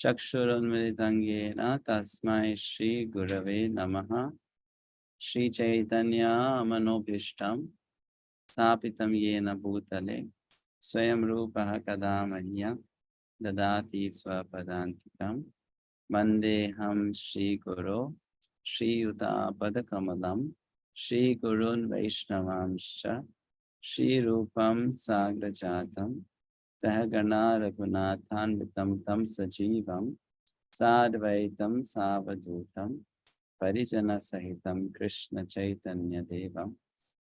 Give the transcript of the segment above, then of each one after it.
Chakshurunmilitam yena tasmai Shri Gurave Namaha. Shri Chaitanya Manobhishtam Sapitam yena bhutale Swayam Rupaha Kadamahya Dadati Swapadantikam Vandeham Shri Guru Shri Yuta Padakamalam Shri Gurun Vaishnavamscha Shri Rupam Sagrajatam Sahagana Raghunathanvitam Tam Sajivam Sadvaitam Savadutam Parijana Sahitam Krishna Chaitanya Devam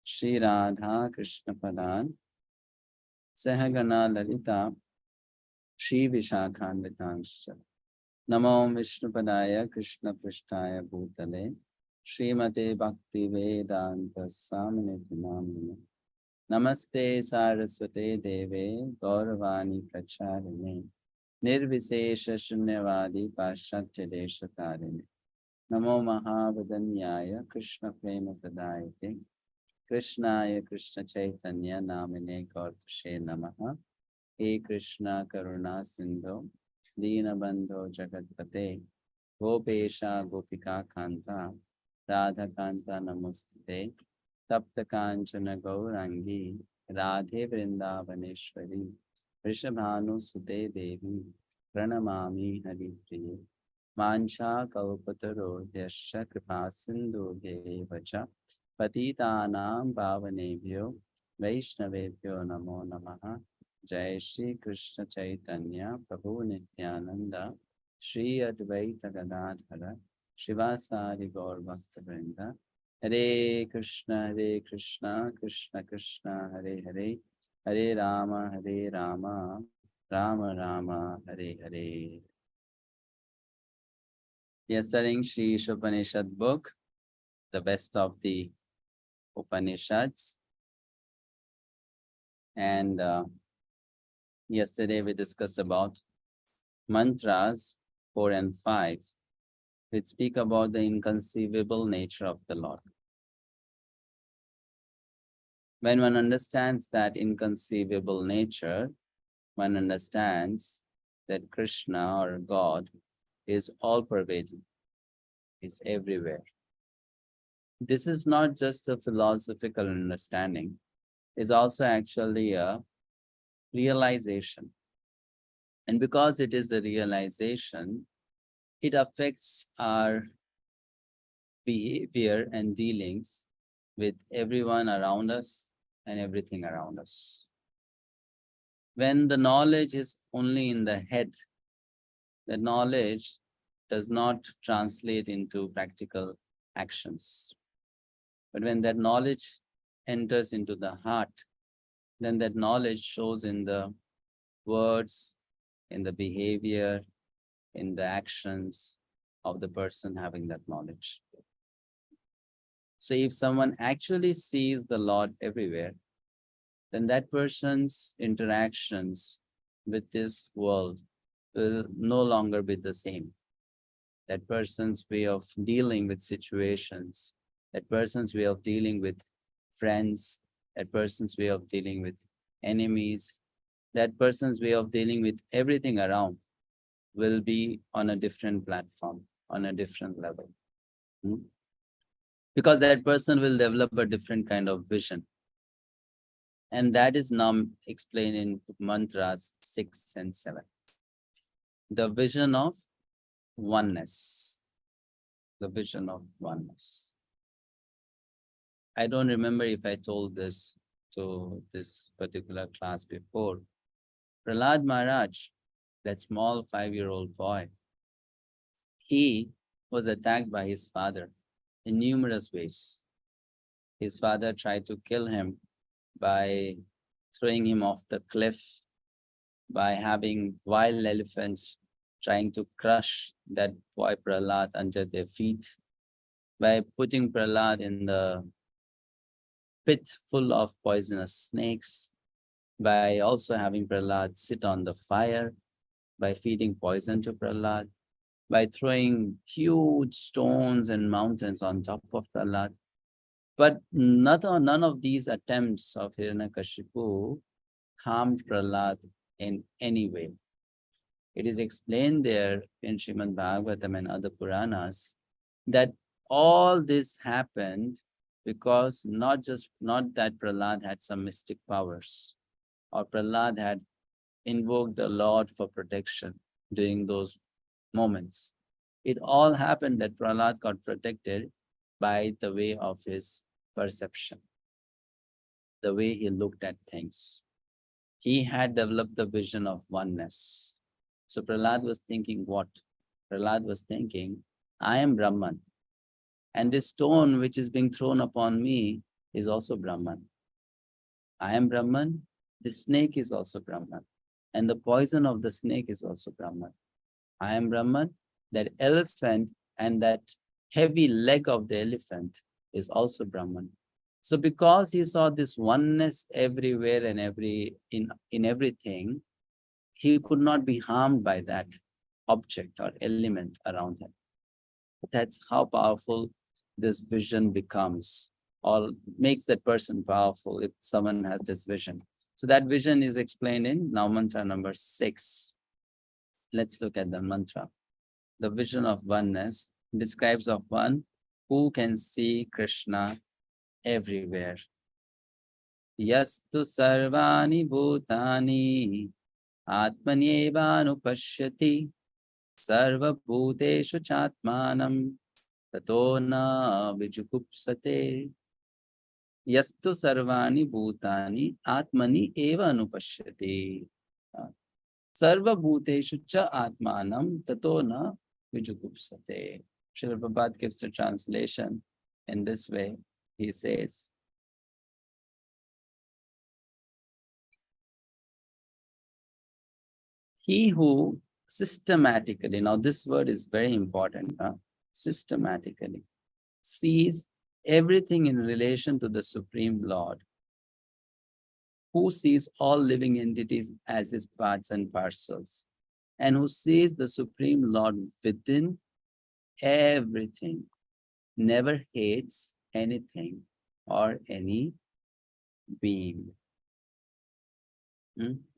Shri Radha Krishna Padan Sahagana Lalita Shri Vishakhanvitanscha Namo Vishnupadaya Krishna Prishtaya Bhutale Srimate Bhakti-vedanta Swaminiti Namine Namaste Saraswate Deve Gauravani Pracharine Nirvisesha Shunyavadi Paschatya Deshatarine Namo Mahavadanyaya Krishna Prema Pradayate Krishnaya Krishna Chaitanya Namine Gaurtashe Namaha He Krishna Karuna Sindhu Dina Bandho Jagatpate Gopesha Gopika Kanta Radha Kanta Namostate Tapta Kanchana Gaurangi Radhe Vrindavaneshwari Vrishabhanu Sute Devi Pranamami Hari Priye Mancha Kalpataro Yasha Kripa Sindhu Devacha Patitanam Bhavanebhyo Vaishnavebhyo Namo Namaha Jai Shri Krishna Chaitanya Prabhu Nityananda Shri Advaita Gadadhara Shivasari Gaur Bhakta Hare Krishna, Krishna Krishna, Hare Hare, Hare Rama, Rama Rama, Hare Hare. We are studying Sri Ishopanishad book, the best of the Upanishads. And yesterday we discussed about mantras 4 and 5, which speak about the inconceivable nature of the Lord. When one understands that inconceivable nature, one understands that Krishna or God is all-pervading, is everywhere. This is not just a philosophical understanding, it's also actually a realization. And because it is a realization, it affects our behavior and dealings with everyone around us and everything around us. When the knowledge is only in the head, the knowledge does not translate into practical actions. But when that knowledge enters into the heart, then that knowledge shows in the words, in the behavior, in the actions of the person having that knowledge. So if someone actually sees the Lord everywhere, then that person's interactions with this world will no longer be the same. That person's way of dealing with situations, that person's way of dealing with friends, that person's way of dealing with enemies, that person's way of dealing with everything around will be on a different platform, on a different level. Because that person will develop a different kind of vision. And that is now explained in mantras 6 and 7. The vision of oneness. The vision of oneness. I don't remember if I told this to this particular class before. Prahlad Maharaj, that small 5-year-old boy, he was attacked by his father in numerous ways. His father tried to kill him by throwing him off the cliff, by having wild elephants trying to crush that boy Prahlad under their feet, by putting Prahlad in the pit full of poisonous snakes, by also having Prahlad sit on the fire, by feeding poison to Prahlad, by throwing huge stones and mountains on top of Prahlad. But none of these attempts of Hiranyakashipu harmed Prahlad in any way. It is explained there in Srimad Bhagavatam and other Puranas that all this happened because not that Prahlad had some mystic powers or Prahlad had invoked the Lord for protection during those moments. It all happened that Prahlad got protected by the way of his perception, the way he looked at things. He had developed the vision of oneness. So Prahlad was thinking what? Prahlad was thinking, I am Brahman. And this stone which is being thrown upon me is also Brahman. I am Brahman. The snake is also Brahman. And the poison of the snake is also Brahman. I am Brahman. That elephant and that heavy leg of the elephant is also Brahman. So because he saw this oneness everywhere and in everything, he could not be harmed by that object or element around him. That's how powerful this vision becomes, or makes that person powerful if someone has this vision. So that vision is explained in now mantra number 6. Let's look at the mantra. The vision of oneness describes of one who can see Krishna everywhere. Yastu sarvani bhutani atmanyevanupashyati sarva bhuteshu chatmanam tato na vijugupsate. Yastu sarvani bhutani atmani eva anupashyati sarva bhuteshu cha atmanam tato na vijugupsate. Srila Prabhupada gives the translation in this way. He says, he who systematically, now this word is very important, systematically sees everything in relation to the Supreme Lord, who sees all living entities as his parts and parcels, and who sees the Supreme Lord within everything, never hates anything or any being.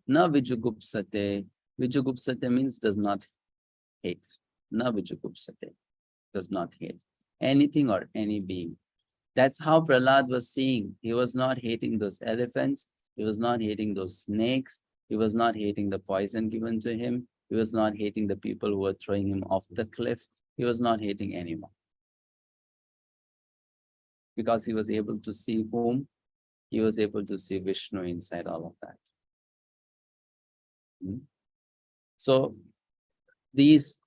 Na vijugupsate. Vijugupsate means does not hate. Na vijugupsate, does not hate anything or any being. That's how Prahlad was seeing. He was not hating those elephants. He was not hating those snakes. He was not hating the poison given to him. He was not hating the people who were throwing him off the cliff. He was not hating anyone. Because he was able to see whom? He was able to see Vishnu inside all of that. So these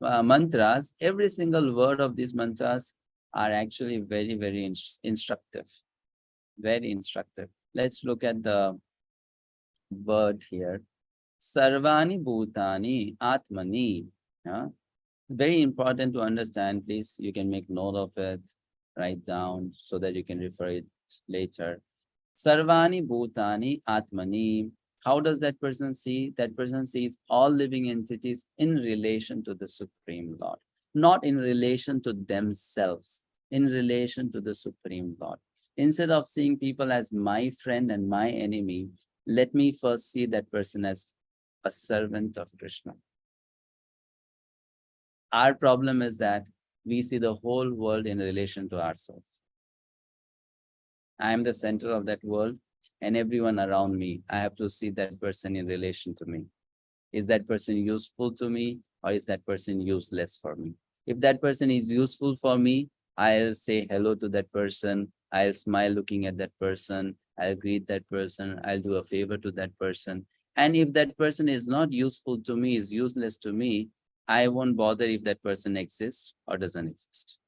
mantras, every single word of these mantras are actually very, very instructive. Very instructive. Let's look at the word here. Sarvani bhutani atmani. Very important to understand. Please, you can make note of it, write down so that you can refer it later. Sarvani bhutani atmani. How does that person see? That person sees all living entities in relation to the Supreme Lord, not in relation to themselves, in relation to the Supreme Lord. Instead of seeing people as my friend and my enemy, let me first see that person as a servant of Krishna. Our problem is that we see the whole world in relation to ourselves. I am the center of that world, and everyone around me, I have to see that person in relation to me. Is that person useful to me, or is that person useless for me? If that person is useful for me, I'll say hello to that person. I'll smile looking at that person. I'll greet that person. I'll do a favor to that person. And if that person is not useful to me, is useless to me, I won't bother if that person exists or doesn't exist.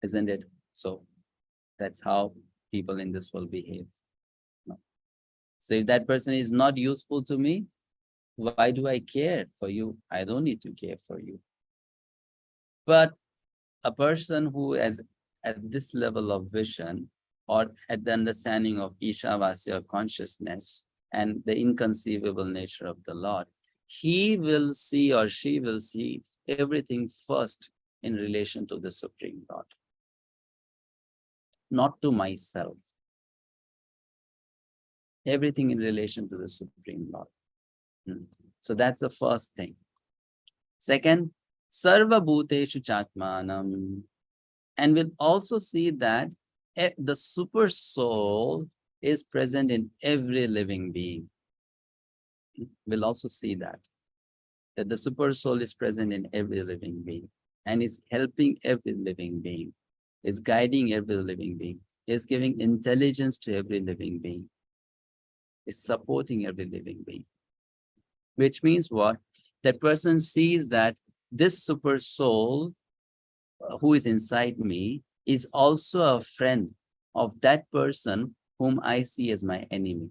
Isn't it? So that's how people in this world behave. So if that person is not useful to me, why do I care for you? I don't need to care for you. But a person who is at this level of vision, or at the understanding of Ishavasya consciousness and the inconceivable nature of the Lord, he will see or she will see everything first in relation to the Supreme Lord, not to myself. Everything in relation to the Supreme Lord. So that's the first thing. Second, Sarva Bhuteshu Chatmanam. And we'll also see that the super soul is present in every living being. We'll also see that the super soul is present in every living being and is helping every living being, is guiding every living being, is giving intelligence to every living being, is supporting every living being. Which means what? That person sees that this super soul who is inside me is also a friend of that person whom I see as my enemy.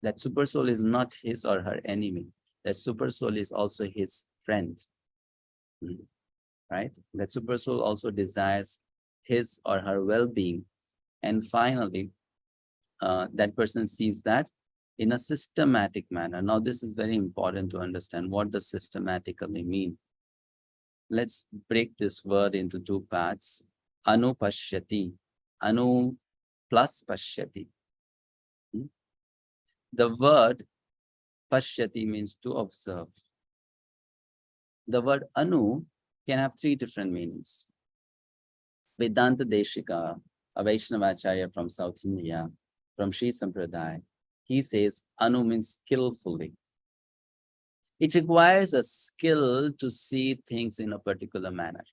That super soul is not his or her enemy. That super soul is also his friend. Right? That super soul also desires his or her well-being. And finally, that person sees that in a systematic manner. Now, this is very important to understand. What does systematically mean? Let's break this word into two parts. Anu pashyati. Anu plus pashyati. The word pashyati means to observe. The word anu can have three different meanings. Vedanta Deshika, a Vaishnavacharya from South India, from Sri Sampradaya, he says anu means skillfully. It requires a skill to see things in a particular manner.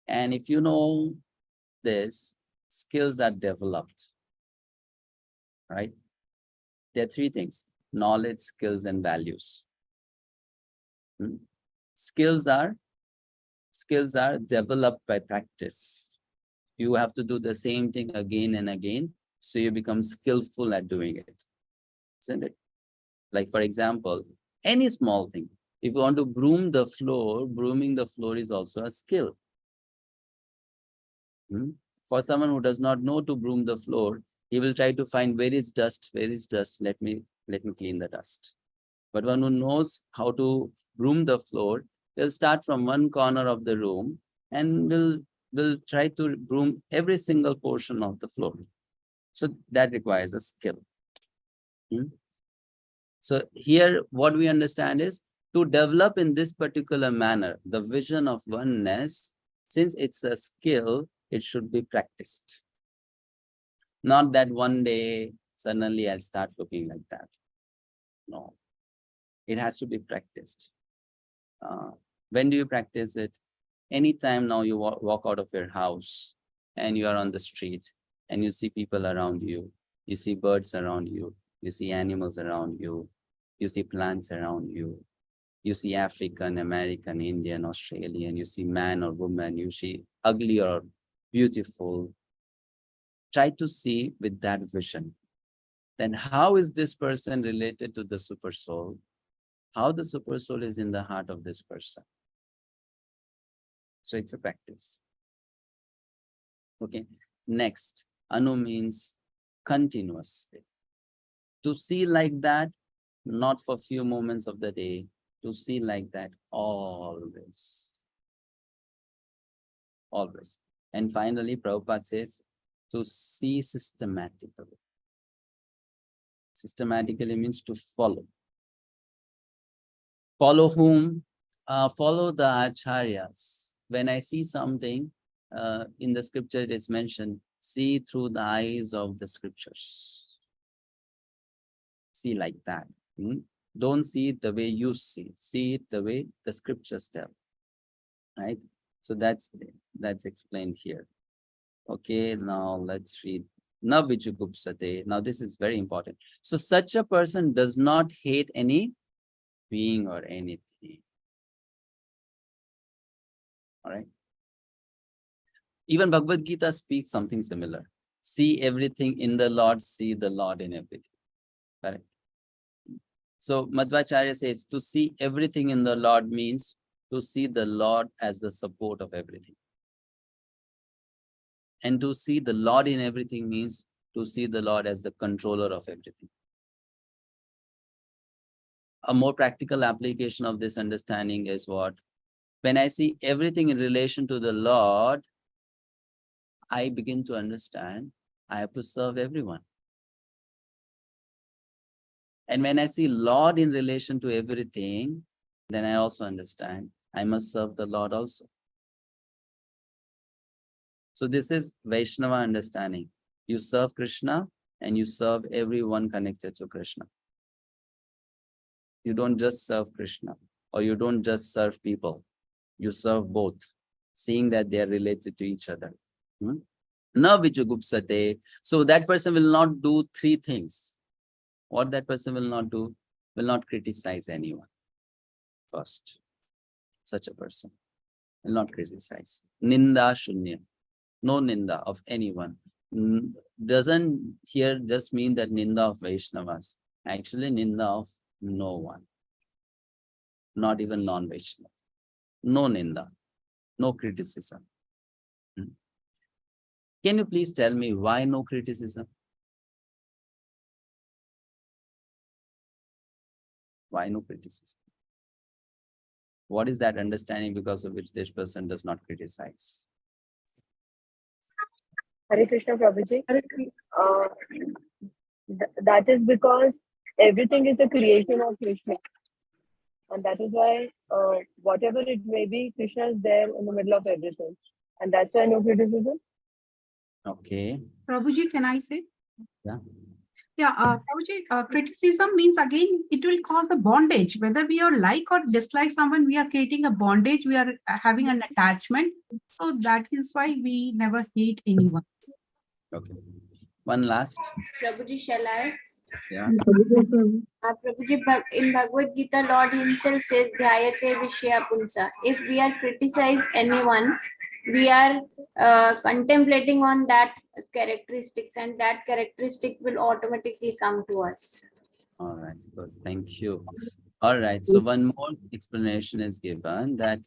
And if you know this, skills are developed, right? There are three things: knowledge, skills, and values. Skills are developed by practice. You have to do the same thing again and again, so you become skillful at doing it, isn't it? Like, for example, any small thing. If you want to broom the floor, brooming the floor is also a skill. For someone who does not know to broom the floor, he will try to find where is dust, let me clean the dust. But one who knows how to broom the floor, they'll start from one corner of the room and will try to broom every single portion of the floor. So that requires a skill. So here what we understand is to develop in this particular manner the vision of oneness. Since it's a skill, it should be practiced. Not that one day suddenly I'll start looking like that. No, it has to be practiced. When do you practice it? Anytime now you walk out of your house and you are on the street and you see people around you, you see birds around you, you see animals around you, you see plants around you, you see African, American, Indian, Australian, you see man or woman, you see ugly or beautiful. Try to see with that vision. Then how is this person related to the super soul? How the super soul is in the heart of this person? So it's a practice. Okay. Next, anu means continuously. To see like that, not for few moments of the day, to see like that always. Always. And finally, Prabhupada says, to see systematically. Systematically means to follow. Follow whom? Follow the acharyas. When I see something, in the scripture it is mentioned, see through the eyes of the scriptures. See like that. Don't see it the way you see. See it the way the scriptures tell. Right? So that's explained here. Okay, now let's read. Na 𝗪𝗪𝗪. Now this is very important. So such a person does not hate any being or anything. All right. Even Bhagavad-gita speaks something similar. See everything in the Lord, see the Lord in everything. Correct. So Madhvacharya says to see everything in the Lord means to see the Lord as the support of everything. And to see the Lord in everything means to see the Lord as the controller of everything. A more practical application of this understanding is what? When I see everything in relation to the Lord, I begin to understand I have to serve everyone. And when I see Lord in relation to everything, then I also understand I must serve the Lord also. So this is Vaishnava understanding. You serve Krishna and you serve everyone connected to Krishna. You don't just serve Krishna, or you don't just serve people. You serve both, seeing that they are related to each other. Na 𝗵𝗁𝗶𝗹𝗹. So that person will not do three things. What that person will not do, will not criticize anyone. First, such a person will not criticize. Ninda shunya. No ninda of anyone. Doesn't here just mean that ninda of Vaishnavas. Actually, ninda of no one. Not even non-Vaishnava. No ninda. No criticism. Can you please tell me why no criticism? Why no criticism? What is that understanding because of which this person does not criticize? Hare Krishna Prabhuji. That is because everything is a creation of Krishna. And that is why, whatever it may be, Krishna is there in the middle of everything. And that's why no criticism. Okay. Prabhuji, can I say? Yeah. Yeah, Prabhuji, criticism means again, it will cause a bondage. Whether we are like or dislike someone, we are creating a bondage, we are having an attachment. So that is why we never hate anyone. Okay. One last. Prabhuji, shall I? Yeah. Prabhuji, in Bhagavad-gita, Lord himself says, Dhyayate Vishya Punsa. If we are criticize anyone, we are contemplating on that characteristics, and that characteristic will automatically come to us. All right, good. Thank you. All right, so one more explanation is given that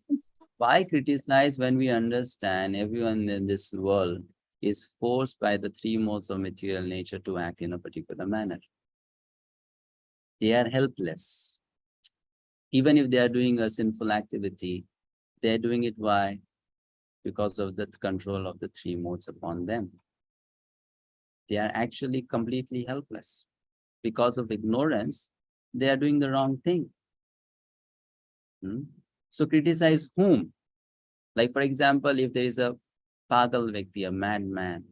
why criticize when we understand everyone in this world is forced by the three modes of material nature to act in a particular manner. They are helpless. Even if they are doing a sinful activity, they are doing it why? Because of the control of the three modes upon them. They are actually completely helpless. Because of ignorance, they are doing the wrong thing. So criticize whom? Like for example, if there is a pagal vyakti, a madman,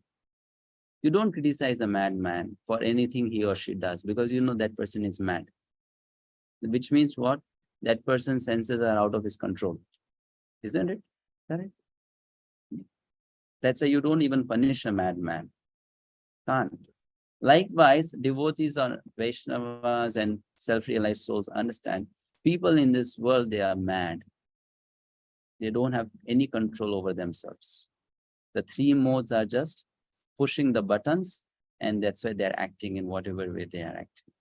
you don't criticize a madman for anything he or she does because you know that person is mad. Which means what? That person's senses are out of his control. Isn't it? Correct? That's why you don't even punish a madman. Can't. Likewise, devotees or Vaishnavas and self-realized souls understand people in this world, they are mad. They don't have any control over themselves. The three modes are just pushing the buttons, and that's why they're acting in whatever way they are acting.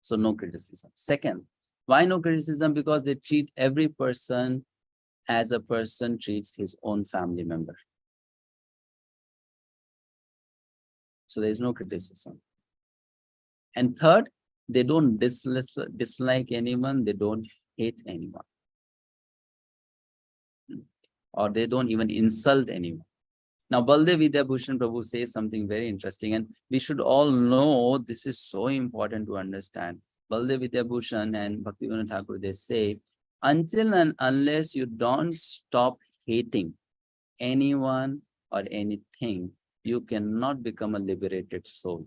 So no criticism. Second, why no criticism? Because they treat every person as a person treats his own family member. So there is no criticism. And third, they don't dislike anyone, they don't hate anyone. Or they don't even insult anyone. Now, Baladeva Vidyabhushana Prabhu says something very interesting, and we should all know this is so important to understand. Baladeva Vidyabhushana and Bhaktivinoda Thakur, they say, until and unless you don't stop hating anyone or anything, you cannot become a liberated soul.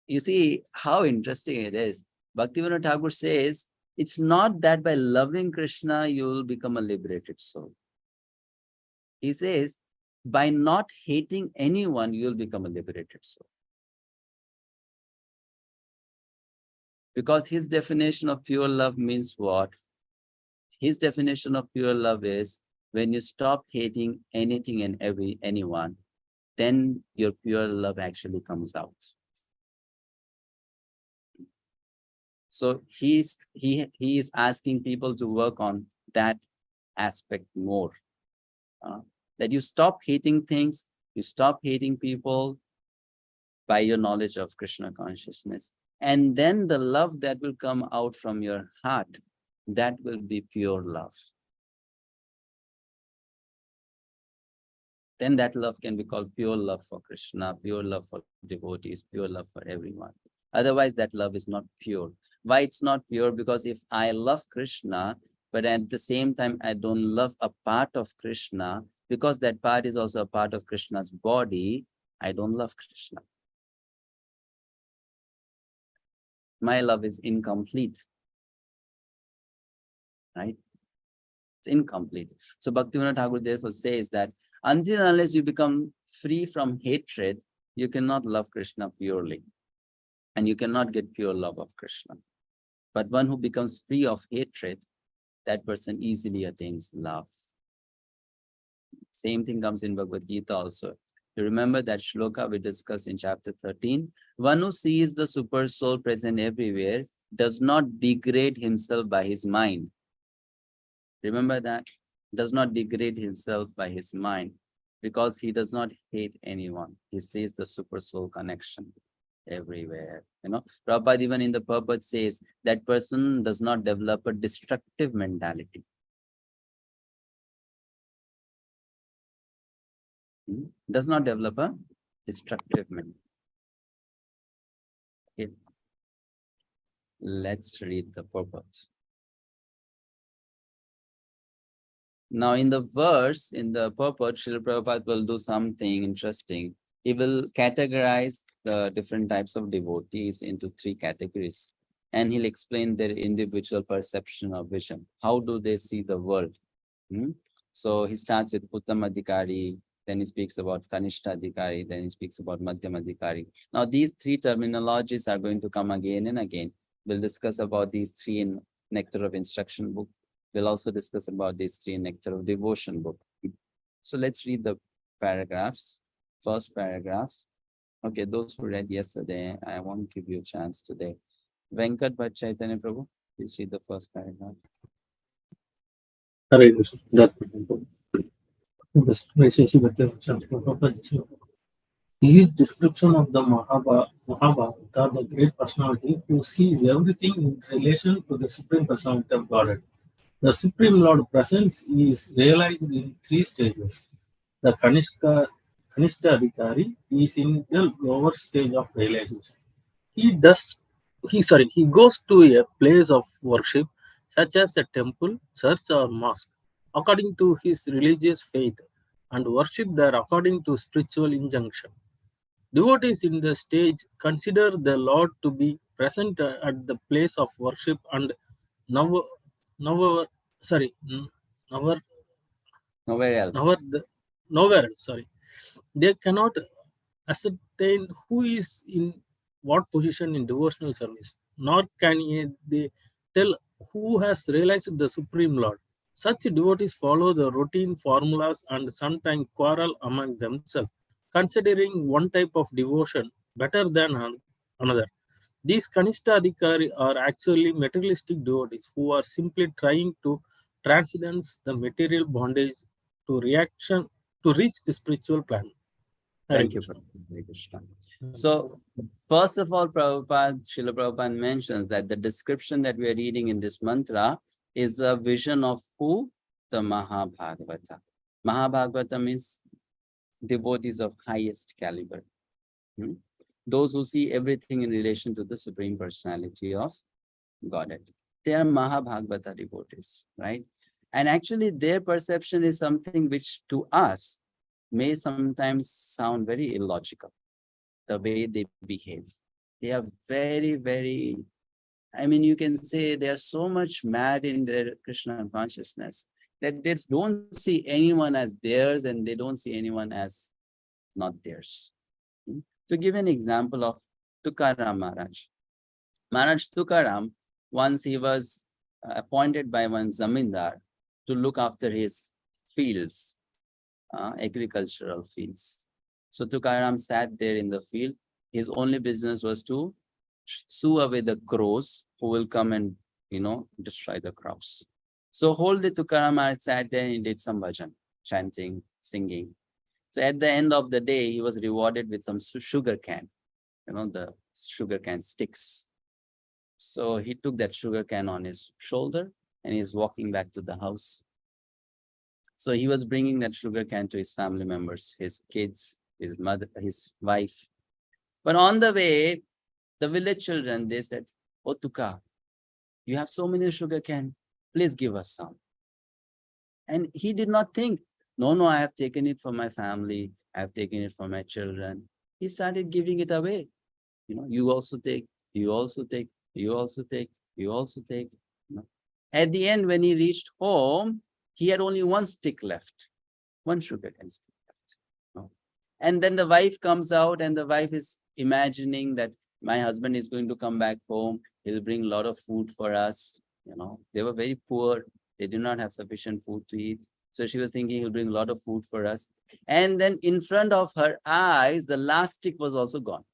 You see how interesting it is. Bhaktivinoda Thakur says, it's not that by loving Krishna, you will become a liberated soul. He says, by not hating anyone, you will become a liberated soul. Because his definition of pure love means what? His definition of pure love is when you stop hating anything and anyone, then your pure love actually comes out. So he is asking people to work on that aspect more. That you stop hating things, you stop hating people by your knowledge of Krishna consciousness. And then the love that will come out from your heart, that will be pure love. then that love can be called pure love for Krishna, pure love for devotees, pure love for everyone. Otherwise, that love is not pure. Why it's not pure? Because if I love Krishna, but at the same time, I don't love a part of Krishna, because that part is also a part of Krishna's body, I don't love Krishna. My love is incomplete, right? It's incomplete. So Bhaktivinoda Thakur therefore says that until unless you become free from hatred, you cannot love Krishna purely. And you cannot get pure love of Krishna. But one who becomes free of hatred, that person easily attains love. Same thing comes in Bhagavad-gita also. You remember that shloka we discussed in chapter 13? One who sees the super soul present everywhere does not degrade himself by his mind. Remember that? Does not degrade himself by his mind, because he does not hate anyone. He sees the super soul connection everywhere. Prabhupada even in the purport says that person does not develop a destructive mentality. Does not develop a destructive mentality. Okay. Let's read the purport. Now in the verse, in the purport, Srila Prabhupada will do something interesting. He will categorize the different types of devotees into 3 categories. And he'll explain their individual perception of vision. How do they see the world? So he starts with Uttamadhikari, then he speaks about Kanishtadhikari, then he speaks about Madhyamadhikari. Now these 3 terminologies are going to come again and again. We'll discuss about these 3 in Nectar of Instruction book. We'll also discuss about these 3 in Nectar of Devotion book. So let's read the paragraphs. First paragraph. Okay, those who read yesterday, I won't give you a chance today. Venkat Bhatt Chaitanya Prabhu, please read the first paragraph. Hare Krishna. His description of the Mahabharata, the great personality who sees everything in relation to the Supreme Personality of Godhead. The Supreme Lord presence is realized in 3 stages. The Kanishtadhikari is in the lower stage of realization. He goes to a place of worship such as a temple, church or mosque according to his religious faith and worship there according to spiritual injunction. Devotees in the stage consider the Lord to be present at the place of worship and nowhere else. They cannot ascertain who is in what position in devotional service, nor can they tell who has realized the Supreme Lord. Such devotees follow the routine formulas and sometimes quarrel among themselves, considering one type of devotion better than another. These Kanishtadhikari are actually materialistic devotees who are simply trying to transcend the material bondage to reach the spiritual plan. Thank you, Krishna. So, first of all, Srila Prabhupada mentions that the description that we are reading in this mantra is a vision of who? The Mahabhagavata. Mahabhagavata means devotees of highest caliber. Those who see everything in relation to the Supreme Personality of Godhead. They are Mahabhagavata devotees, right? And actually their perception is something which to us may sometimes sound very illogical, the way they behave. They are very, very, you can say they are so much mad in their Krishna consciousness that they don't see anyone as theirs and they don't see anyone as not theirs. To give an example of Tukaram Maharaj. Maharaj Tukaram, once he was appointed by one zamindar to look after his fields, agricultural fields. So Tukaram sat there in the field. His only business was to sue away the crows who will come and, destroy the crops. So whole day Tukaram Maharaj sat there and he did some bhajan, chanting, singing. So at the end of the day, he was rewarded with some sugar can, the sugar can sticks. So he took that sugar can on his shoulder and he's walking back to the house. So he was bringing that sugar cane to his family members, his kids, his mother, his wife. But on the way, the village children, they said, "Oh, Tuka, you have so many sugar cane, please give us some." And he did not think, no, I have taken it for my family, I have taken it for my children. He started giving it away. You also take, you also take, you also take, you also take. At the end, when he reached home, he had only one stick left, one sugar cane stick left. And then the wife comes out, and the wife is imagining that my husband is going to come back home. He'll bring a lot of food for us. They were very poor. They did not have sufficient food to eat. So she was thinking he'll bring a lot of food for us. And then in front of her eyes, the last stick was also gone.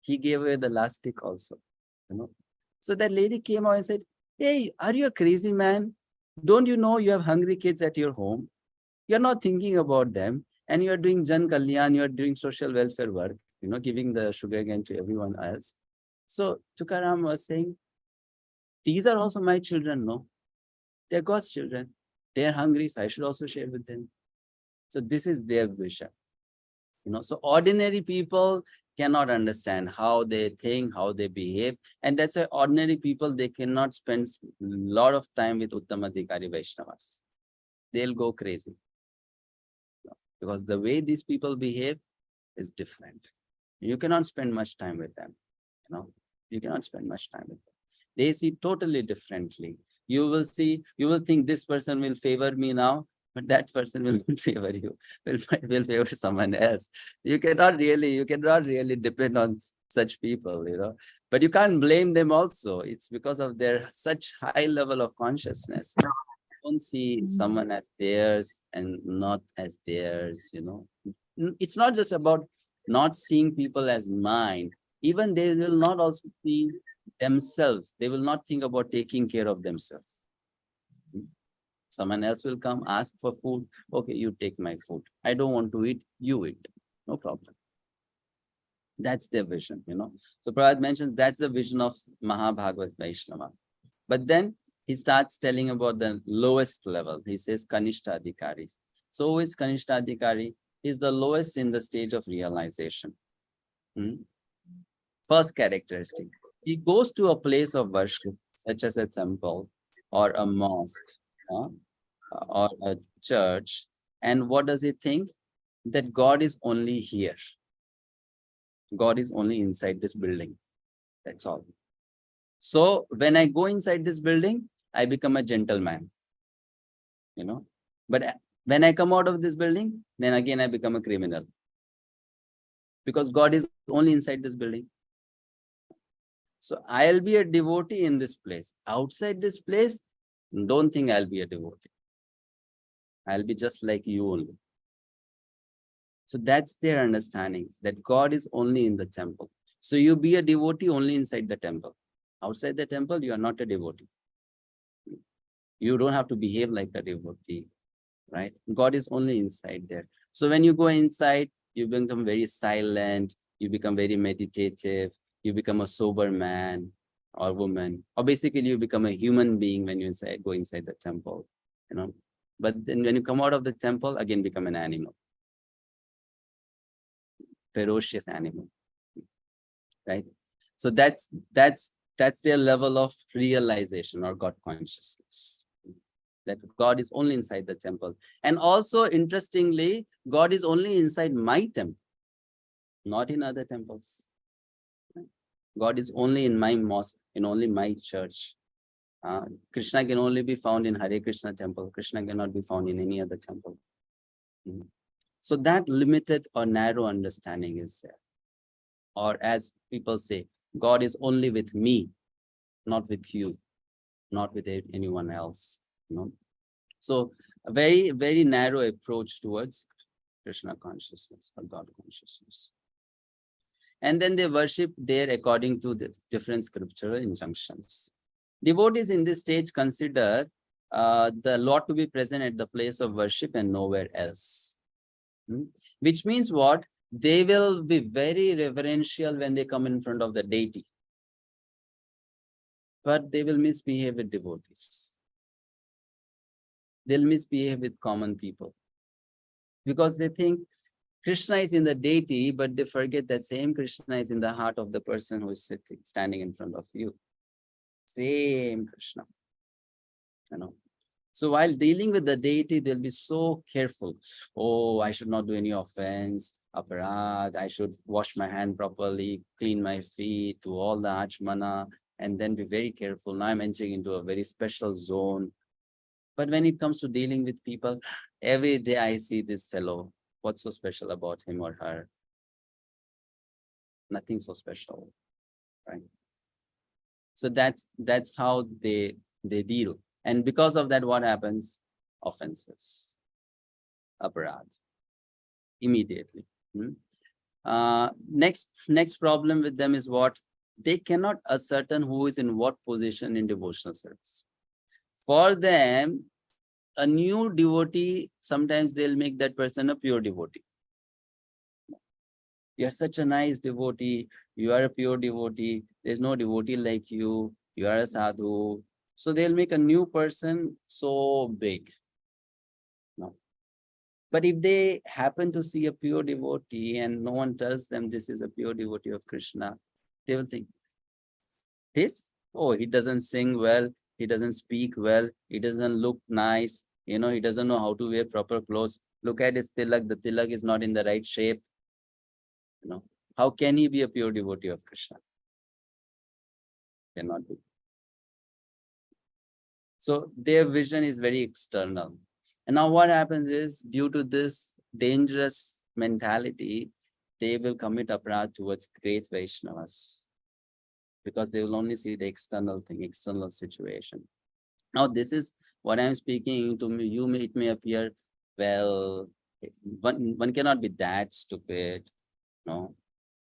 He gave away the last stick also. So that lady came out and said, "Hey, are you a crazy man? Don't you know you have hungry kids at your home? You're not thinking about them, and you're doing Jan Kalyan, you're doing social welfare work, giving the sugar cane to everyone else." So Tukaram was saying, these are also my children, no? They're God's children. They're hungry, so I should also share with them. So this is their vision. So ordinary people cannot understand how they think, how they behave. And that's why ordinary people, they cannot spend a lot of time with Uttamadhikari Vaishnavas. They'll go crazy. Because the way these people behave is different. You cannot spend much time with them. You cannot spend much time with them. They see totally differently. You will think this person will favor me now, but that person will not favor you, will favor someone else. You cannot really depend on such people, but you can't blame them also. It's because of their such high level of consciousness. Don't see someone as theirs and not as theirs, It's not just about not seeing people as mine. Even they will not also see themselves. They will not think about taking care of themselves. Someone else will come, ask for food. Okay, you take my food. I don't want to eat, you eat. No problem. That's their vision, So Prabhupada mentions that's the vision of Mahabhagavat Vaishnava. But then he starts telling about the lowest level. He says Kanishtadhikaris. So who is Kanishtadhikari? He's the lowest in the stage of realization. First characteristic. He goes to a place of worship, such as a temple or a mosque or a church. And what does he think? That God is only here. God is only inside this building. That's all. So when I go inside this building, I become a gentleman. But when I come out of this building, then again I become a criminal. Because God is only inside this building. So I'll be a devotee in this place. Outside this place, don't think I'll be a devotee. I'll be just like you only. So that's their understanding, that God is only in the temple. So you be a devotee only inside the temple. Outside the temple, you are not a devotee. You don't have to behave like a devotee, right? God is only inside there. So when you go inside, you become very silent, you become very meditative, you become a sober man or woman, or basically you become a human being when you go inside the temple, But then when you come out of the temple, again become an animal. Ferocious animal, right? So that's their level of realization or God consciousness. That God is only inside the temple. And also, interestingly, God is only inside my temple, not in other temples. God is only in my mosque, in only my church. Krishna can only be found in Hare Krishna temple. Krishna cannot be found in any other temple. So that limited or narrow understanding is there. Or as people say, God is only with me, not with you, not with anyone else. So a very, very narrow approach towards Krishna consciousness or God consciousness. And then they worship there according to the different scriptural injunctions. Devotees in this stage consider the Lord to be present at the place of worship and nowhere else. Which means what? They will be very reverential when they come in front of the deity. But they will misbehave with devotees. they'll misbehave with common people because they think Krishna is in the deity, but they forget that same Krishna is in the heart of the person who is sitting, standing in front of you. Same Krishna, you know. So while dealing with the deity, they'll be so careful. Oh, I should not do any offense, aparad. I should wash my hand properly, clean my feet, do all the achmana, and then be very careful. Now I'm entering into a very special zone. But when it comes to dealing with people, every day I see this fellow. What's so special about him or her? Nothing so special, right? So that's how they deal. And because of that, what happens? Offenses, aparad, immediately. Next problem with them is what? They cannot ascertain who is in what position in devotional service. For them, a new devotee, sometimes they'll make that person a pure devotee. You're such a nice devotee. You are a pure devotee. There's no devotee like you. You are a sadhu. So they'll make a new person so big. No. But if they happen to see a pure devotee and no one tells them this is a pure devotee of Krishna, they will think, this? Oh, he doesn't sing well. He doesn't speak well. He doesn't look nice. You know, he doesn't know how to wear proper clothes. Look at his tilak. The tilak is not in the right shape. You know, how can he be a pure devotee of Krishna? Cannot be. So their vision is very external. And now what happens is, due to this dangerous mentality, they will commit aparadh towards great Vaishnavas, because they will only see the external thing, external situation. Now, this is what I'm speaking to you. It may appear, well, one cannot be that stupid, no.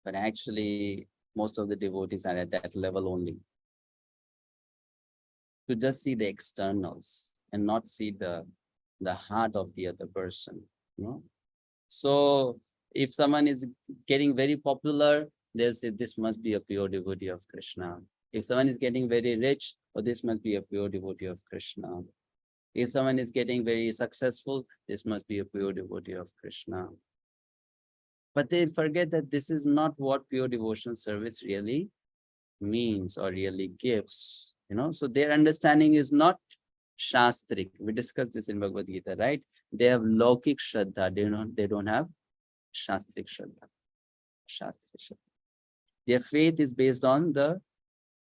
But actually, most of the devotees are at that level only. To just see the externals and not see the heart of the other person, you know. So if someone is getting very popular, they'll say this must be a pure devotee of Krishna. If someone is getting very rich, oh, this must be a pure devotee of Krishna. If someone is getting very successful, this must be a pure devotee of Krishna. But they forget that this is not what pure devotional service really means or really gives. You know, so their understanding is not shastrik. We discussed this in Bhagavad-gita, right? They have laukik shraddha. They don't have shastrik shraddha. Shastrik shraddha. Their faith is based on the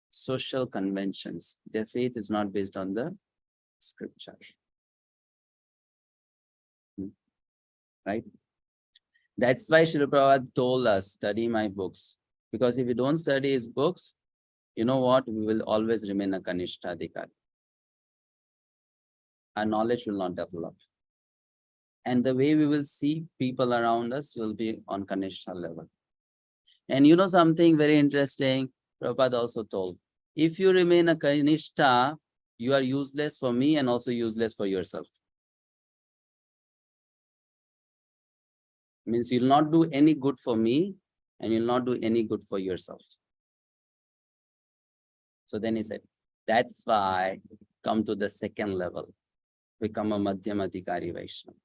social conventions. Their faith is not based on the scripture. Right? That's why Srila Prabhupada told us, study my books. Because if you don't study his books, you know what? We will always remain a Kanishta Adhikari. Our knowledge will not develop. And the way we will see people around us will be on Kanishta level. And you know something very interesting? Prabhupada also told, if you remain a Kanishta, you are useless for me and also useless for yourself. Means you'll not do any good for me and you'll not do any good for yourself. So then he said, that's why come to the second level. Become a Madhyam Adhikari Vaishnava.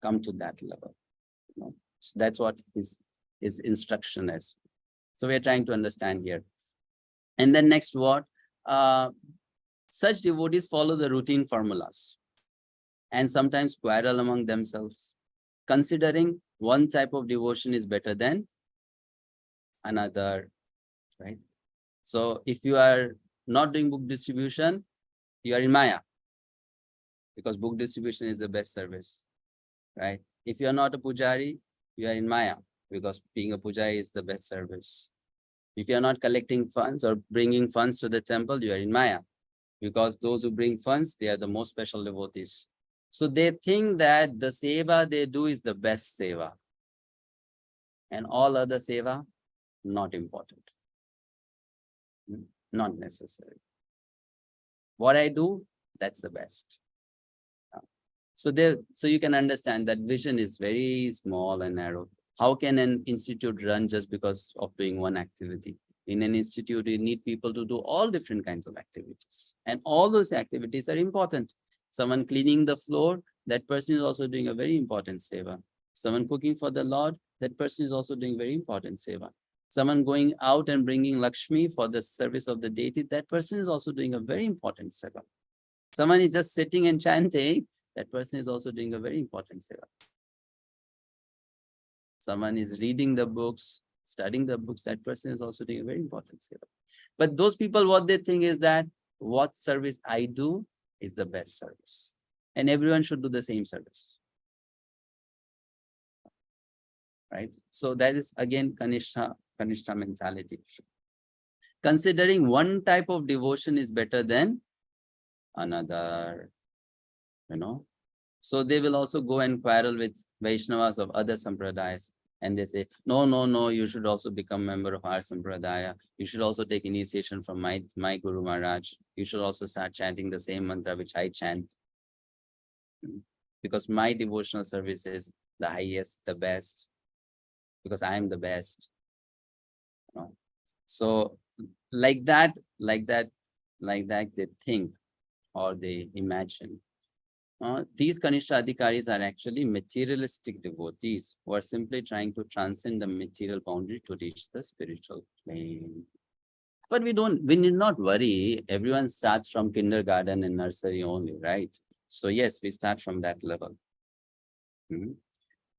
Come to that level. You know? So that's what his instruction is. So we're trying to understand here. And then next what? Such devotees follow the routine formulas and sometimes quarrel among themselves, considering one type of devotion is better than another, right? So if you are not doing book distribution, you are in Maya, because book distribution is the best service, right? If you are not a pujari, you are in Maya, because being a pujari is the best service. If you are not collecting funds or bringing funds to the temple, you are in Maya, because those who bring funds, they are the most special devotees. So they think that the seva they do is the best seva, and all other seva, not important, not necessary. What I do, that's the best. So you can understand that vision is very small and narrow. How can an institute run just because of doing one activity? In an institute, you need people to do all different kinds of activities. And all those activities are important. Someone cleaning the floor, that person is also doing a very important seva. Someone cooking for the Lord, that person is also doing very important seva. Someone going out and bringing Lakshmi for the service of the deity, that person is also doing a very important seva. Someone is just sitting and chanting, that person is also doing a very important seva. Someone is reading the books, studying the books, that person is also doing a very important seva. But those people, what they think is that what service I do is the best service. And everyone should do the same service. Right? So that is again Kanishta mentality. Considering one type of devotion is better than another, So they will also go and quarrel with Vaishnavas of other sampradayas. And they say, no, you should also become a member of our sampradaya. You should also take initiation from my Guru Maharaj. You should also start chanting the same mantra which I chant. Because my devotional service is the highest, the best. Because I am the best. So like that they think or they imagine. These Kanishta Adhikaris are actually materialistic devotees who are simply trying to transcend the material boundary to reach the spiritual plane. But we need not worry. Everyone starts from kindergarten and nursery only, right? So yes, we start from that level.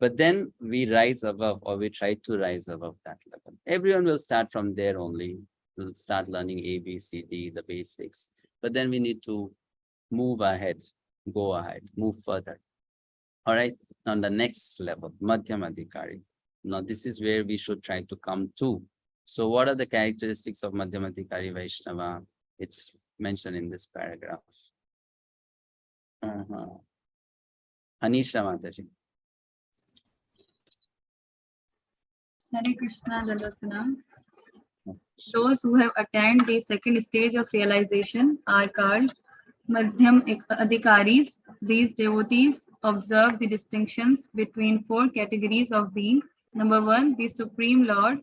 But then we rise above, or we try to rise above that level. Everyone will start from there only. We'll start learning A, B, C, D, the basics. But then we need to move ahead, go ahead, move further. All right. Now the next level, Madhyam Adhikari. Now this is where we should try to come to. So what are the characteristics of Madhyam Adhikari Vaishnava? It's mentioned in this paragraph. Anisha Mataji. Hare Krishna Dalvatana. Those who have attained the second stage of realization are called Madhyam Adhikaris. These devotees observe the distinctions between four categories of being. Number 1, the Supreme Lord.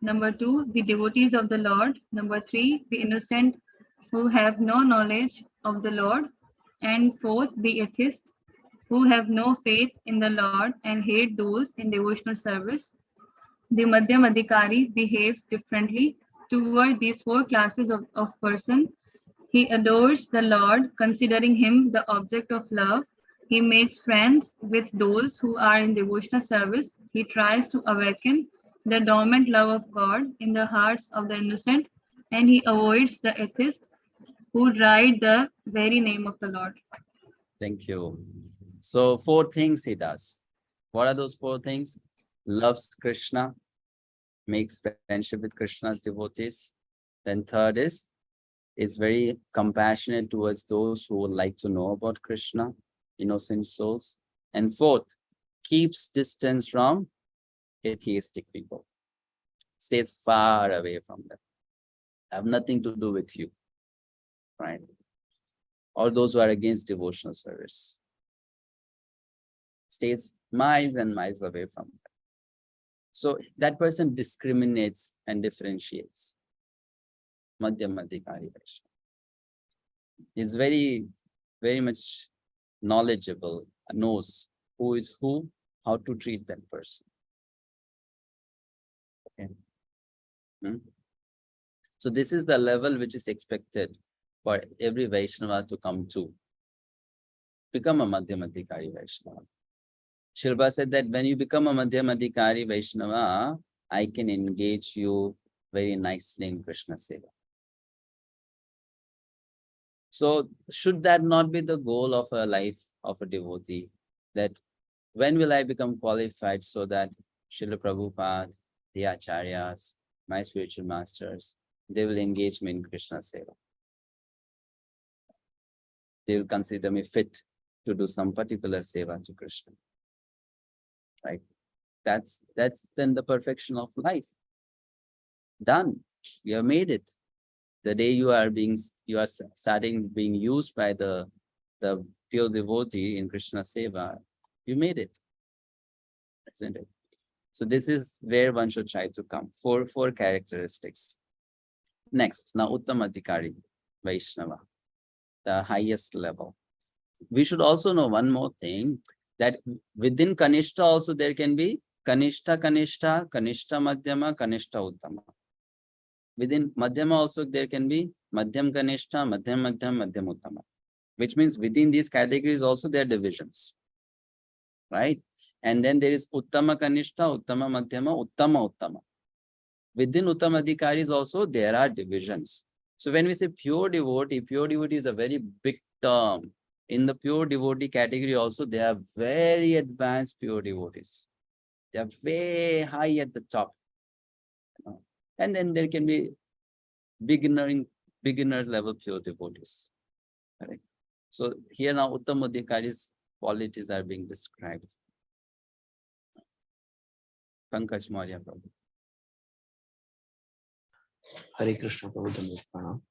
Number 2, the devotees of the Lord. Number 3, the innocent who have no knowledge of the Lord. And 4th, the atheists who have no faith in the Lord and hate those in devotional service. The Madhyam Adhikari behaves differently toward these four classes of person. He adores the Lord, considering him the object of love. He makes friends with those who are in devotional service. He tries to awaken the dormant love of God in the hearts of the innocent, and he avoids the atheists who deride the very name of the Lord. Thank you. So 4 things he does. What are those 4 things? Loves Krishna, makes friendship with Krishna's devotees. Then 3rd is very compassionate towards those who would like to know about Krishna, innocent souls. And 4th, keeps distance from atheistic people. Stays far away from them. Have nothing to do with you, right? Or those who are against devotional service. Stays miles and miles away from them. So that person discriminates and differentiates. Madhyam Adhikari Vaishnava is very, very much knowledgeable, knows who is who, how to treat that person. Okay. So this is the level which is expected for every Vaishnava to come to. Become a Madhyam Adhikari Vaishnava. Srila said that when you become a Madhyam Adhikari Vaishnava, I can engage you very nicely in Krishna Seva. So should that not be the goal of a life of a devotee? That when will I become qualified so that Srila Prabhupada, the Acharyas, my spiritual masters, they will engage me in Krishna Seva. They will consider me fit to do some particular Seva to Krishna. Right? That's then the perfection of life. Done. You have made it. The day you are starting being used by the pure devotee in Krishna Seva, you made it. Isn't it? So this is where one should try to come. Four characteristics. Next, now Uttamadhikari, Vaishnava, the highest level. We should also know one more thing, that within Kanishta also there can be Kanishta Kanishta, Kanishta Madhyama, Kanishta Uttama. Within Madhyama also there can be Madhyam Kanishta, Madhyam Madhyam, Madhyam Uttama. Which means within these categories also there are divisions. Right? And then there is Uttama Kanishta, Uttama Madhyama, Uttama Uttama. Within Uttamadhikaris also there are divisions. So when we say pure devotee is a very big term. In the pure devotee category also, there are very advanced pure devotees. They are way high at the top. And then there can be beginner level pure devotees. Correct? So here now Uttamadhikari's qualities are being described. Pankaj Maurya Prabhu. Hare Krishna Prabhu.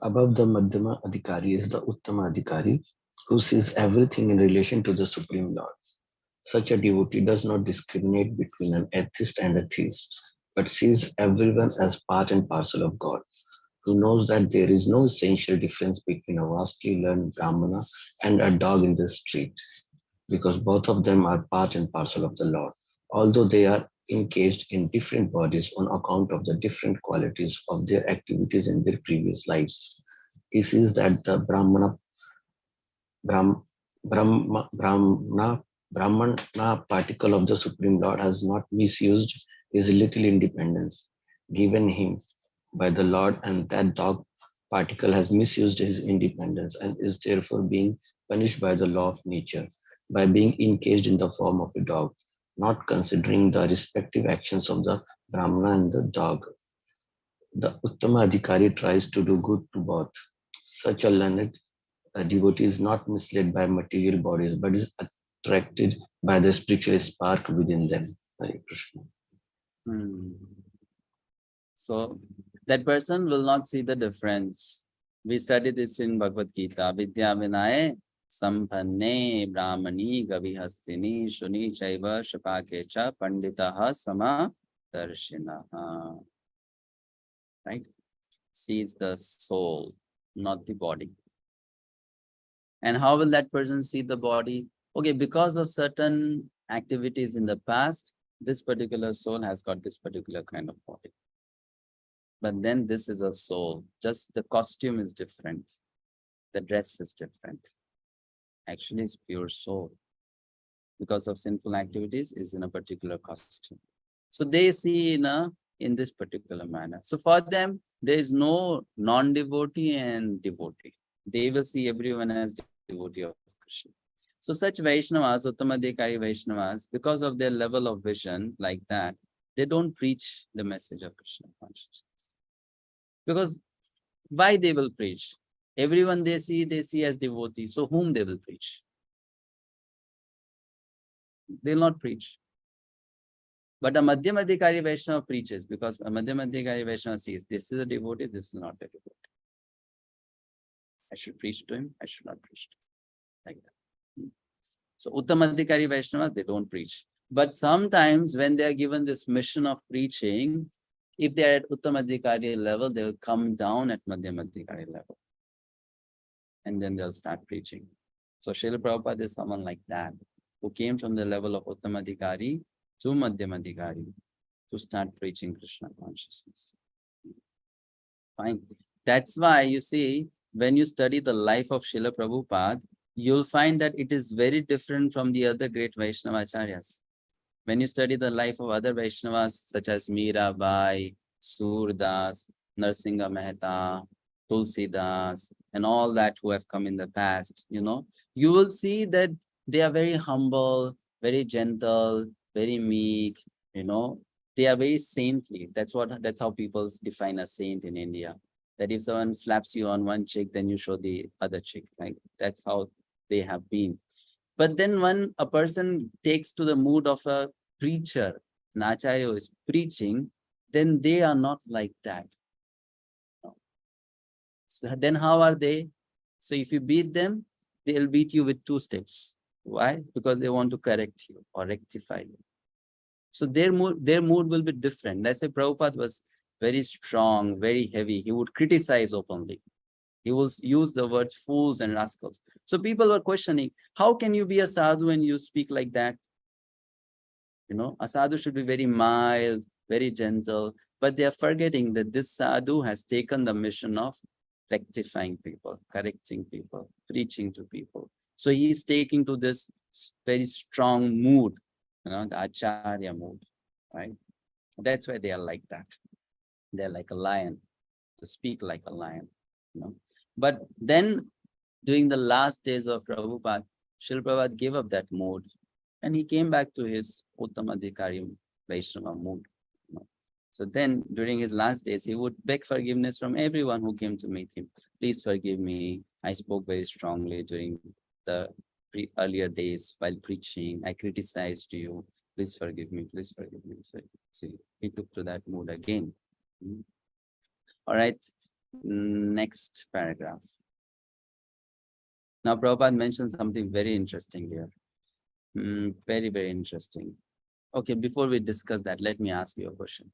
Above the Madhyama Adhikari is the Uttama Adhikari, who sees everything in relation to the Supreme Lord. Such a devotee does not discriminate between an atheist and a theist, but sees everyone as part and parcel of God, who knows that there is no essential difference between a vastly learned Brahmana and a dog in the street, because both of them are part and parcel of the Lord, although they are encaged in different bodies on account of the different qualities of their activities in their previous lives. He sees that the Brahmana particle of the Supreme Lord has not misused his little independence given him by the Lord, and that dog particle has misused his independence and is therefore being punished by the law of nature by being encaged in the form of a dog, not considering the respective actions of the Brahmana and the dog. The Uttama Adhikari tries to do good to both. Such a learned devotee is not misled by material bodies, but is attracted by the spiritual spark within them. Hare Krishna. So that person will not see the difference. We study this in Bhagavad-gita. Vidyabhushana Sampanne Brahmani Gavihastini Shuni Chaiva Shapakecha Panditaha Sama Darshinaha. Right? Sees the soul, not the body. And how will that person see the body? Okay, because of certain activities in the past, this particular soul has got this particular kind of body. But then this is a soul. Just the costume is different. The dress is different. Actually, it's pure soul. Because of sinful activities, is in a particular costume. So they see in this particular manner. So for them, there is no non-devotee and devotee. They will see everyone as devotee of Krishna. So such Vaishnavas, Uttamadhikari Vaishnavas, because of their level of vision like that, they don't preach the message of Krishna consciousness. Because why they will preach? Everyone they see as devotee. So whom they will preach? They will not preach. But a Madhyamadhikari Vaishnava preaches, because a Madhyamadhikari Vaishnava sees this is a devotee, this is not a devotee. I should preach to him, I should not preach to him. Like that. So Uttamadhikari Vaishnava, they don't preach. But sometimes when they are given this mission of preaching, if they are at Uttamadhikari level, they will come down at Madhyamadhikari level. And then they'll start preaching. So Srila Prabhupada is someone like that, who came from the level of Uttamadhikari to Madhyamadhikari to start preaching Krishna consciousness. Fine. That's why you see, when you study the life of Srila Prabhupada, you'll find that it is very different from the other great Vaishnavacharyas. When you study the life of other Vaishnavas, such as Mirabai, Surdas, Narsingha Mehta, Tulsidas, and all that who have come in the past, you will see that they are very humble, very gentle, very meek, they are very saintly. That's how people define a saint in India. That if someone slaps you on one cheek, then you show the other cheek. Like that's how they have been. But then when a person takes to the mood of a preacher, an acharya who is preaching, then they are not like that. No. So then how are they? So if you beat them, they'll beat you with 2 sticks. Why? Because they want to correct you or rectify you. So their mood will be different. Let's say Prabhupada was very strong, very heavy. He would criticize openly. He will use the words fools and rascals. So people were questioning, how can you be a sadhu and you speak like that? You know, a sadhu should be very mild, very gentle, but they are forgetting that this sadhu has taken the mission of rectifying people, correcting people, preaching to people. So he is taking to this very strong mood, you know, the acharya mood, right? That's why they are like that. They're like a lion, to speak like a lion, you know. But then during the last days of Prabhupada, Srila Prabhupada gave up that mood and he came back to his Uttamadhikari Vaishnava mood. You know. So then during his last days, he would beg forgiveness from everyone who came to meet him. Please forgive me. I spoke very strongly during the earlier days while preaching. I criticized you. Please forgive me. Please forgive me. So he took to that mood again. All right. Next paragraph. Now, Prabhupada mentioned something very interesting here. Very, very interesting. Okay, before we discuss that, let me ask you a question.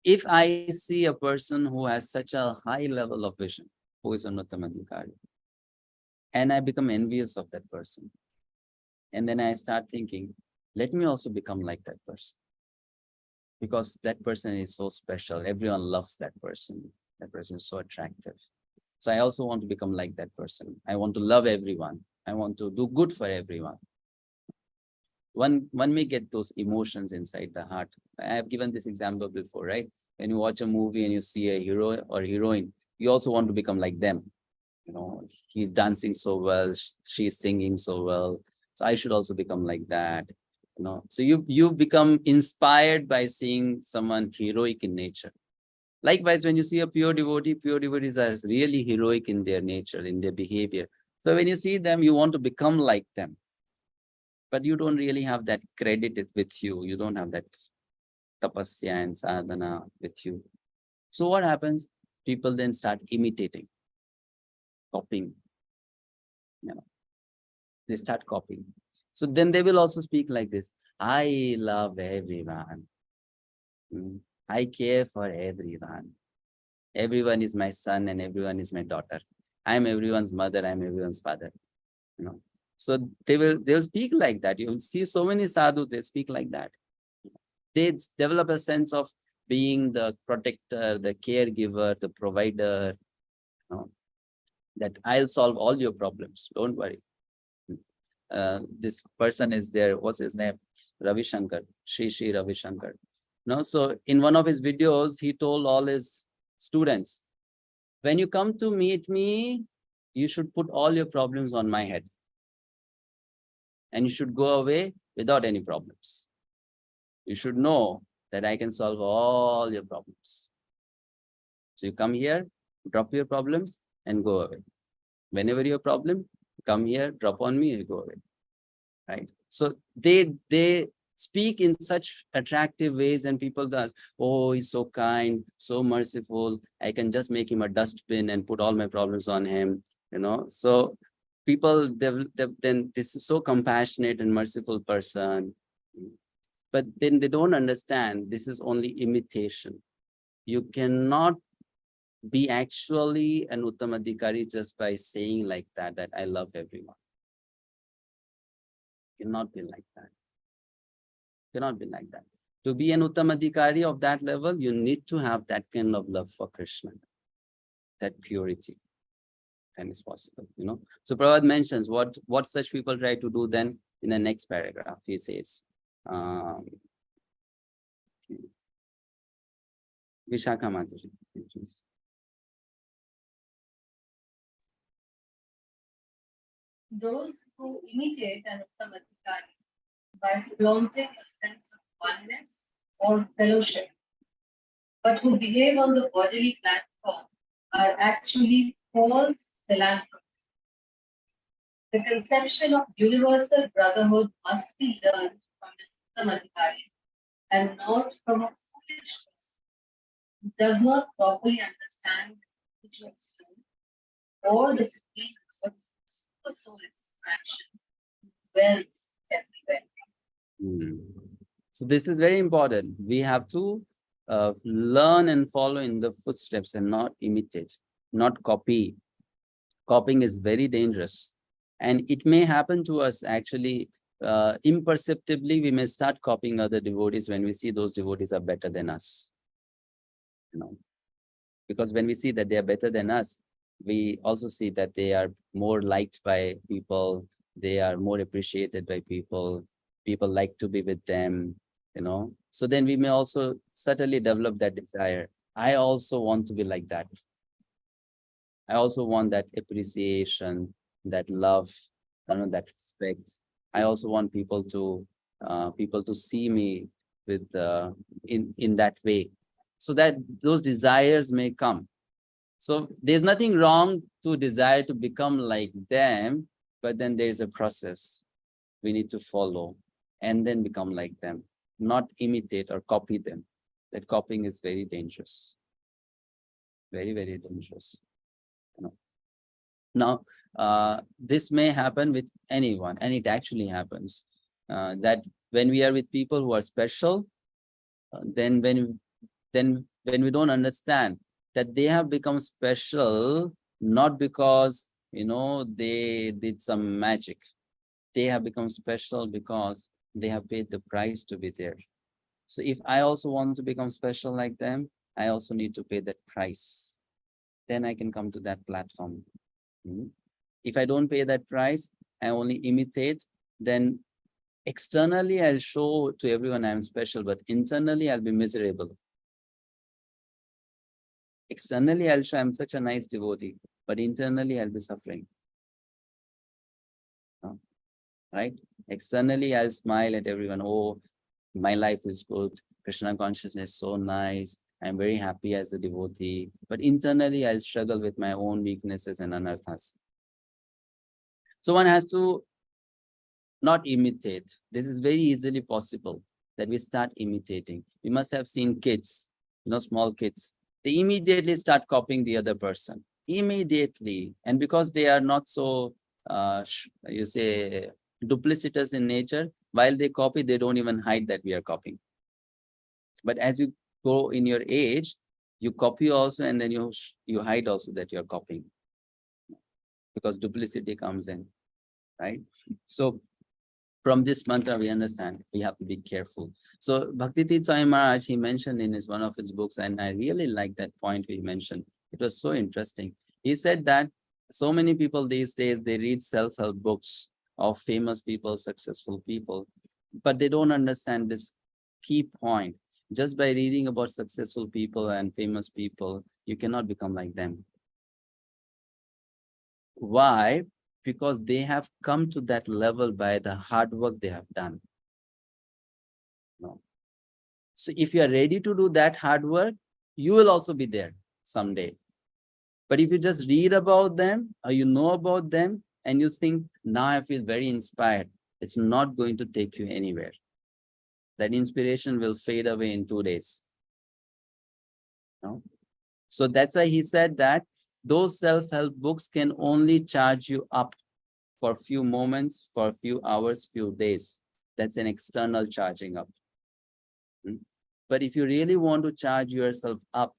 If I see a person who has such a high level of vision, who is an Uttamadhikari, and I become envious of that person, and then I start thinking, let me also become like that person. Because that person is so special. Everyone loves that person. That person is so attractive. So I also want to become like that person. I want to love everyone. I want to do good for everyone. One may get those emotions inside the heart. I have given this example before, right? When you watch a movie and you see a hero or heroine, you also want to become like them. You know, he's dancing so well, she's singing so well. So I should also become like that. You know, so you become inspired by seeing someone heroic in nature. Likewise, when you see a pure devotees are really heroic in their nature, in their behavior. So when you see them, you want to become like them. But you don't really have that credited with you. You don't have that tapasya and sadhana with you. So what happens? People then start imitating, copying. You know, they start copying. So then they will also speak like this. I love everyone. I care for everyone. Everyone is my son and everyone is my daughter. I am everyone's mother. I am everyone's father. You know. So they'll speak like that. You will see so many sadhus, they speak like that. They develop a sense of being the protector, the caregiver, the provider. You know, that I'll solve all your problems. Don't worry. This person is there. What's his name? Ravi Shankar, Shri Ravi Shankar. No, so in one of his videos, he told all his students, when you come to meet me, you should put all your problems on my head. And you should go away without any problems. You should know that I can solve all your problems. So you come here, drop your problems and go away. Whenever you have a problem, come here, drop on me and go away. Right? So they speak in such attractive ways and people ask, oh, he's so kind, so merciful. I can just make him a dustbin and put all my problems on him. You know, so people, then this is so compassionate and merciful person. But then they don't understand this is only imitation. You cannot be actually an Uttamadhikari just by saying like that I love everyone. Cannot be like that. Cannot be like that. To be an Uttamadhikari of that level, you need to have that kind of love for Krishna, that purity. And it's possible, you know. So Prabhupada mentions what such people try to do then in the next paragraph. He says, Vishakha Mataji. Those who imitate an Uttamadhikari by flaunting a sense of oneness or fellowship, but who behave on the bodily platform are actually false philanthropists. The conception of universal brotherhood must be learned from an Uttamadhikari and not from a foolish person who does not properly understand the individual soul or the supreme Lord's super soul extraction dwells everywhere. So this is very important. We have to learn and follow in the footsteps and not imitate, not copy. Copying is very dangerous. And it may happen to us actually imperceptibly. We may start copying other devotees when we see those devotees are better than us. Because when we see that they are better than us, we also see that they are more liked by people, they are more appreciated by people, people like to be with them, So then we may also subtly develop that desire. I also want to be like that. I also want that appreciation, that love, that respect. I also want people to see me with in that way, so that those desires may come. So there's nothing wrong to desire to become like them, but then there's a process we need to follow and then become like them, not imitate or copy them. That copying is very dangerous. Very, very dangerous. Now, this may happen with anyone, and it actually happens. That when we are with people who are special, then when we don't understand that they have become special, not because they did some magic. They have become special because they have paid the price to be there. So if I also want to become special like them, I also need to pay that price. Then I can come to that platform. If I don't pay that price, I only imitate, then externally I'll show to everyone I'm special, but internally I'll be miserable. Externally I'll show I'm such a nice devotee, but internally I'll be suffering. Right? Externally I'll smile at everyone. Oh, my life is good. Krishna consciousness is so nice. I'm very happy as a devotee. But internally I'll struggle with my own weaknesses and anarthas. So one has to not imitate. This is very easily possible that we start imitating. You must have seen kids, small kids. They immediately start copying the other person. Immediately. And because they are not so, duplicitous in nature, while they copy, they don't even hide that we are copying. But as you go in your age, you copy also, and then you hide also that you're copying. Because duplicity comes in, right? So from this mantra, we understand we have to be careful. So Bhakti Swami Maharaj, he mentioned in one of his books, and I really like that point he mentioned. It was so interesting. He said that so many people these days, they read self-help books of famous people, successful people, but they don't understand this key point. Just by reading about successful people and famous people, you cannot become like them. Why? Because they have come to that level by the hard work they have done. So if you are ready to do that hard work, you will also be there someday. But if you just read about them or you know about them and you think, now I feel very inspired, it's not going to take you anywhere. That inspiration will fade away in 2 days. So that's why he said that those self-help books can only charge you up for a few moments, for a few hours, few days. That's an external charging up. But if you really want to charge yourself up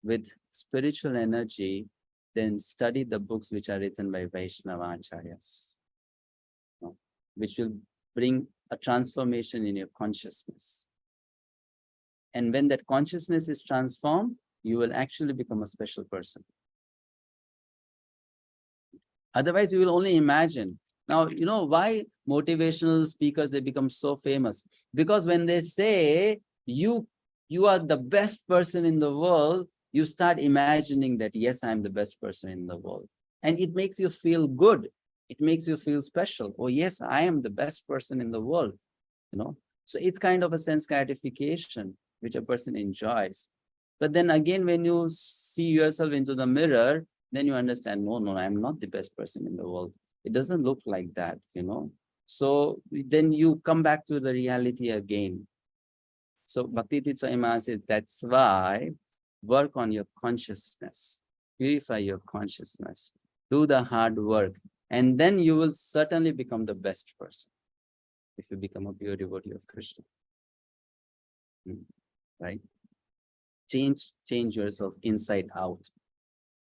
with spiritual energy, then study the books which are written by Vaishnava acharyas, which will bring a transformation in your consciousness. And when that consciousness is transformed, you will actually become a special person. Otherwise, you will only imagine. Now, why motivational speakers, they become so famous? Because when they say, you are the best person in the world, you start imagining that, yes, I'm the best person in the world. And it makes you feel good. It makes you feel special. Oh, yes, I am the best person in the world. So it's kind of a sense gratification, which a person enjoys. But then again, when you see yourself into the mirror, then you understand, no, I'm not the best person in the world. It doesn't look like that, So then you come back to the reality again. So Bhakti Swami Maharaj says, that's why work on your consciousness, purify your consciousness, do the hard work, and then you will certainly become the best person if you become a pure devotee of Krishna. Right? change yourself inside out.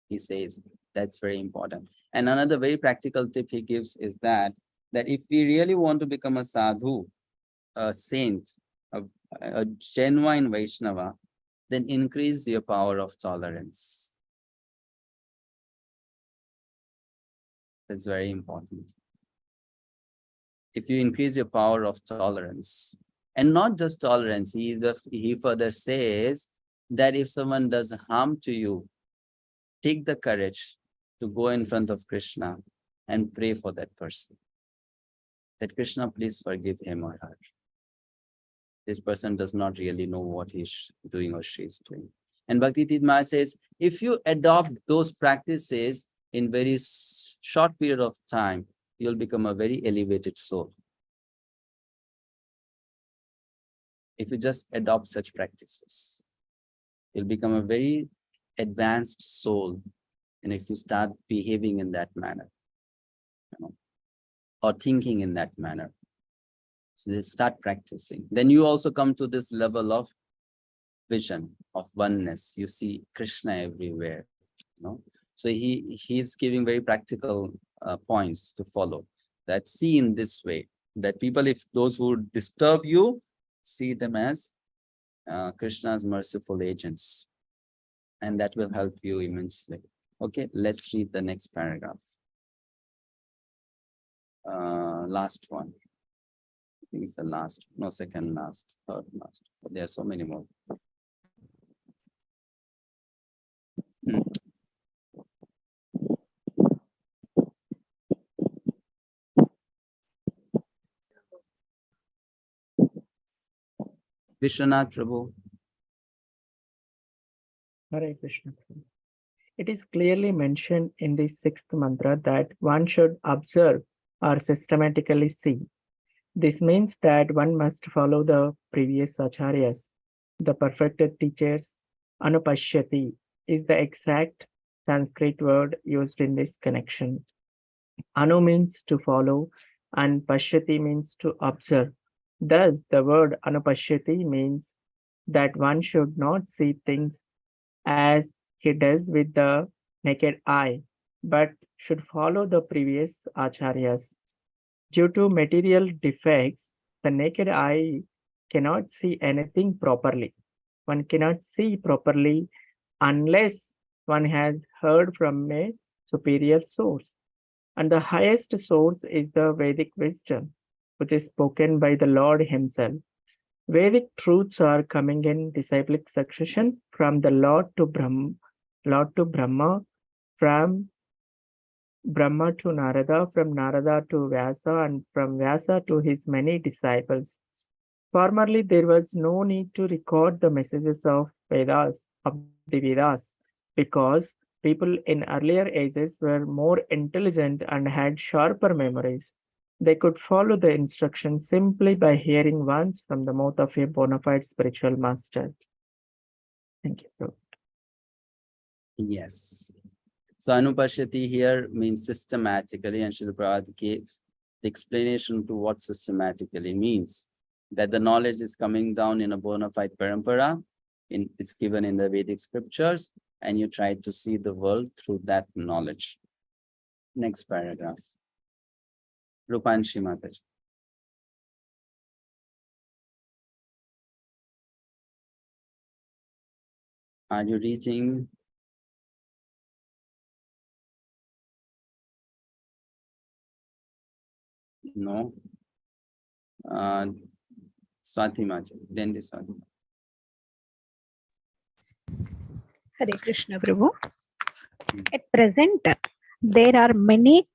He says that's very important. And another very practical tip he gives is that if we really want to become a sadhu, a saint, a genuine Vaishnava, then increase your power of tolerance. That's very important. If you increase your power of tolerance, and not just tolerance, he further says that if someone does harm to you, take the courage to go in front of Krishna and pray for that person. That Krishna, please forgive him or her. This person does not really know what he's doing or she's doing. And Bhakti says, if you adopt those practices in very short period of time, you'll become a very elevated soul. If you just adopt such practices, you'll become a very advanced soul. And if you start behaving in that manner, or thinking in that manner, so you start practicing, then you also come to this level of vision, of oneness. You see Krishna everywhere. So he's giving very practical points to follow. That see in this way, that people, if those who disturb you, see them as Krishna's merciful agents. And that will help you immensely. Okay, let's read the next paragraph. Last one. I think it's the last, no, second last, third last. But there are so many more. Vishwanath Prabhu. Hare Krishna. It is clearly mentioned in the sixth mantra that one should observe or systematically see. This means that one must follow the previous acharyas, the perfected teachers. Anupashyati is the exact Sanskrit word used in this connection. Anu means to follow and pashyati means to observe. Thus, the word anupashyati means that one should not see things as he does with the naked eye, but should follow the previous acharyas. Due to material defects, the naked eye cannot see anything properly. One cannot see properly unless one has heard from a superior source. And the highest source is the Vedic wisdom, which is spoken by the Lord himself. Vedic truths are coming in disciplic succession from the Lord to Brahma, from Brahma to Narada, from Narada to Vyasa, and from Vyasa to his many disciples. Formerly, there was no need to record the messages of the Vedas, because people in earlier ages were more intelligent and had sharper memories. They could follow the instructions simply by hearing once from the mouth of a bona fide spiritual master. Thank you. Yes. So Anupashyati here means systematically, and Srila Prabhupada gives the explanation to what systematically means. That the knowledge is coming down in a bona fide parampara, it's given in the Vedic scriptures, and you try to see the world through that knowledge. Next paragraph. Rupanshi Mataji. Are you reading? No. Swati Mataji. Then the Swati. Hare Krishna Prabhu. At present, there are many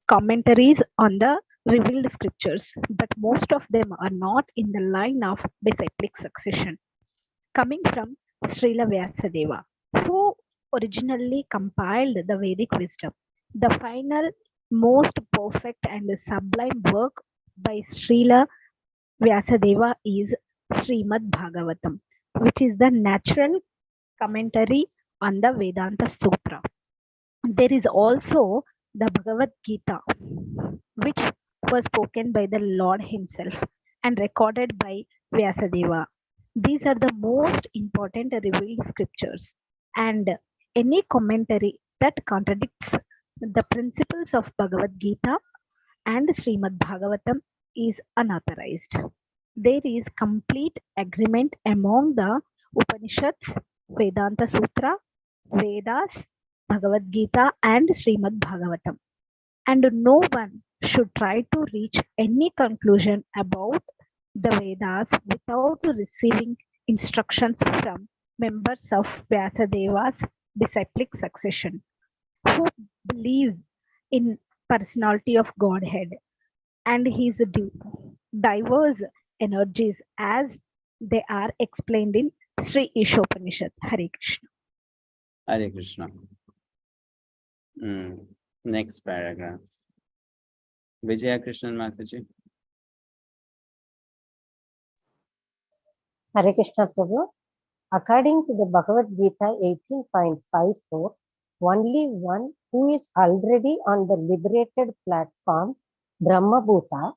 commentaries on the revealed scriptures, but most of them are not in the line of disciplic succession. Coming from Srila Vyasadeva, who originally compiled the Vedic wisdom, the final, most perfect and sublime work by Srila Vyasadeva is Srimad Bhagavatam, which is the natural commentary on the Vedanta Sutra. There is also the Bhagavad-gita, which was spoken by the Lord himself and recorded by Vyasadeva. These are the most important revealed scriptures, and any commentary that contradicts the principles of Bhagavad-gita and Srimad Bhagavatam is unauthorized. There is complete agreement among the Upanishads, Vedanta Sutra, Vedas, Bhagavad-gita and Srimad Bhagavatam. And no one should try to reach any conclusion about the Vedas without receiving instructions from members of Vyasadeva's disciplic succession, who believes in personality of Godhead and his diverse energies as they are explained in Sri Ishopanishad. Hare Krishna. Hare Krishna. Next paragraph. Vijaya Krishnan Mataji. Hare Krishna Prabhu. According to the Bhagavad-gita 18.54, only one who is already on the liberated platform, Brahma-bhuta,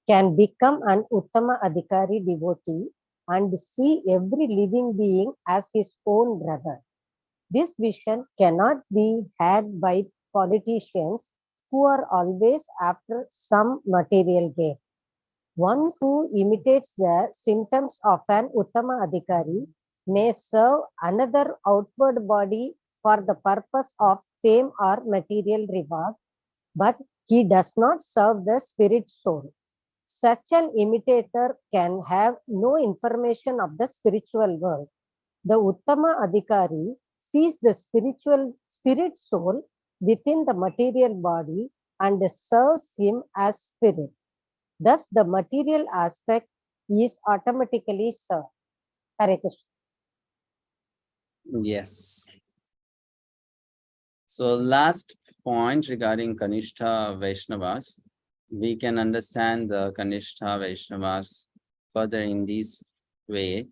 can become an Uttama Adhikari devotee and see every living being as his own brother. This vision cannot be had by politicians who are always after some material gain. One who imitates the symptoms of an Uttama Adhikari may serve another outward body for the purpose of fame or material reward, but he does not serve the spirit soul. Such an imitator can have no information of the spiritual world. The Uttama Adhikari sees the spirit soul within the material body and serves him as spirit. Thus, the material aspect is automatically served. Hare Krishna. Yes. So last point regarding Kanishta Vaishnavas, we can understand the Kanishta Vaishnavas further in this way.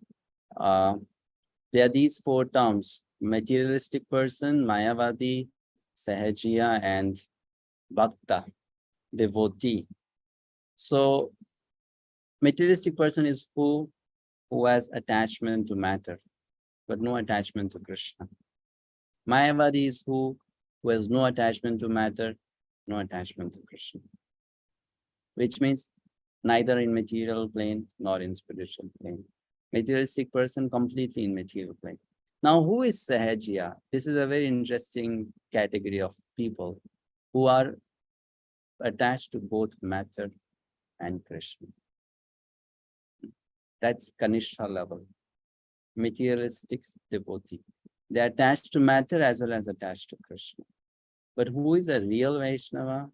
There are these four terms: materialistic person, Mayavadi, Sahajiya, and Bhakta, devotee. So materialistic person is who has attachment to matter, but no attachment to Krishna. Mayavadi is who has no attachment to matter, no attachment to Krishna. Which means neither in material plane nor in spiritual plane. Materialistic person completely in material plane. Now, who is Sahajiya? This is a very interesting category of people who are attached to both matter and Krishna. That's Kanishta level. Materialistic devotee. They are attached to matter as well as attached to Krishna. But who is a real Vaishnava?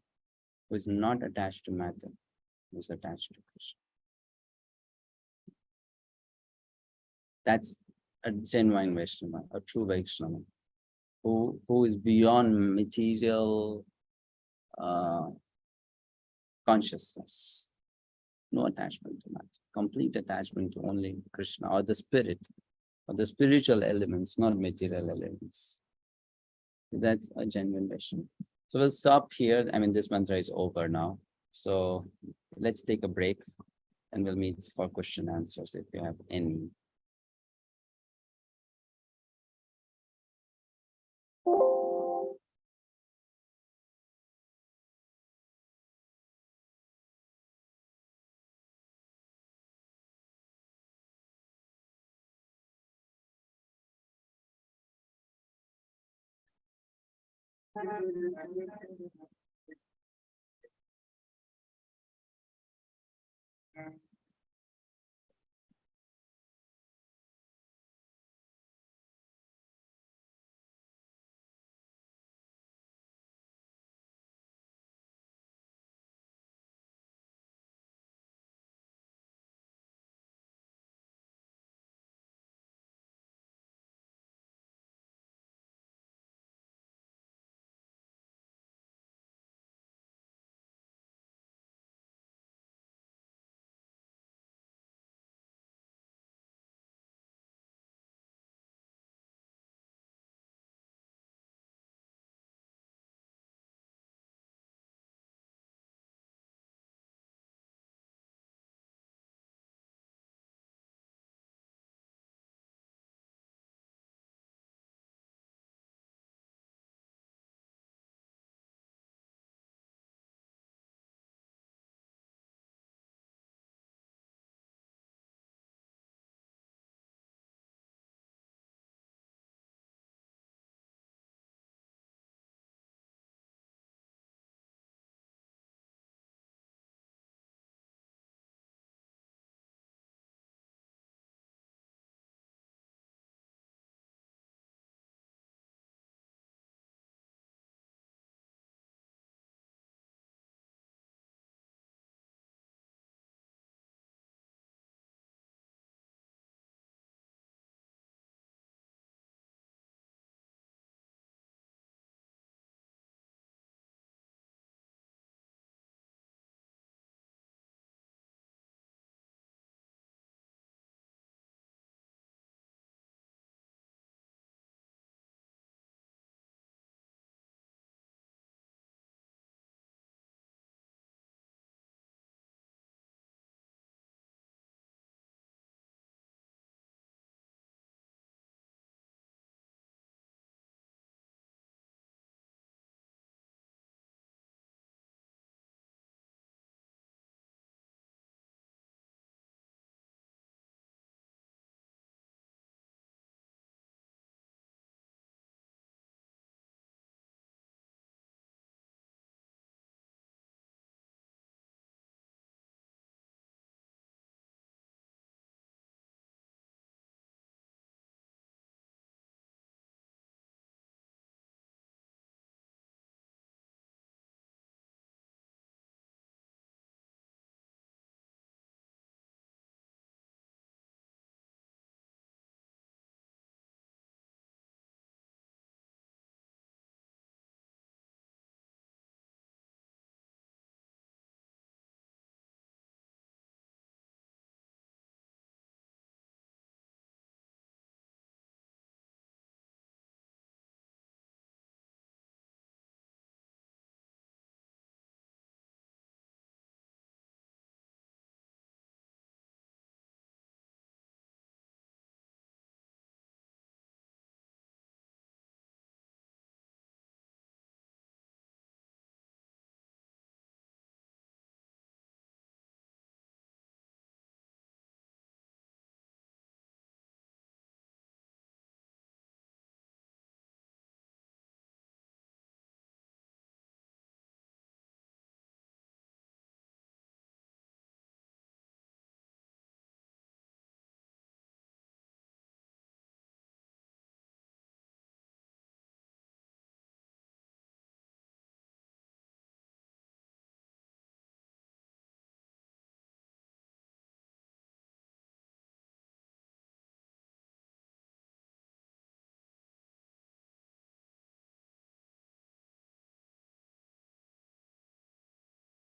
Who is not attached to matter, who is attached to Krishna. That's a genuine Vaishnava, a true Vaishnava, who is beyond material consciousness. No attachment to matter, complete attachment to only Krishna or the spirit, or the spiritual elements, not material elements. That's a genuine Vaishnava. So we'll stop here. I mean, this mantra is over now. So let's take a break and we'll meet for question answers if you have any.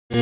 Okay,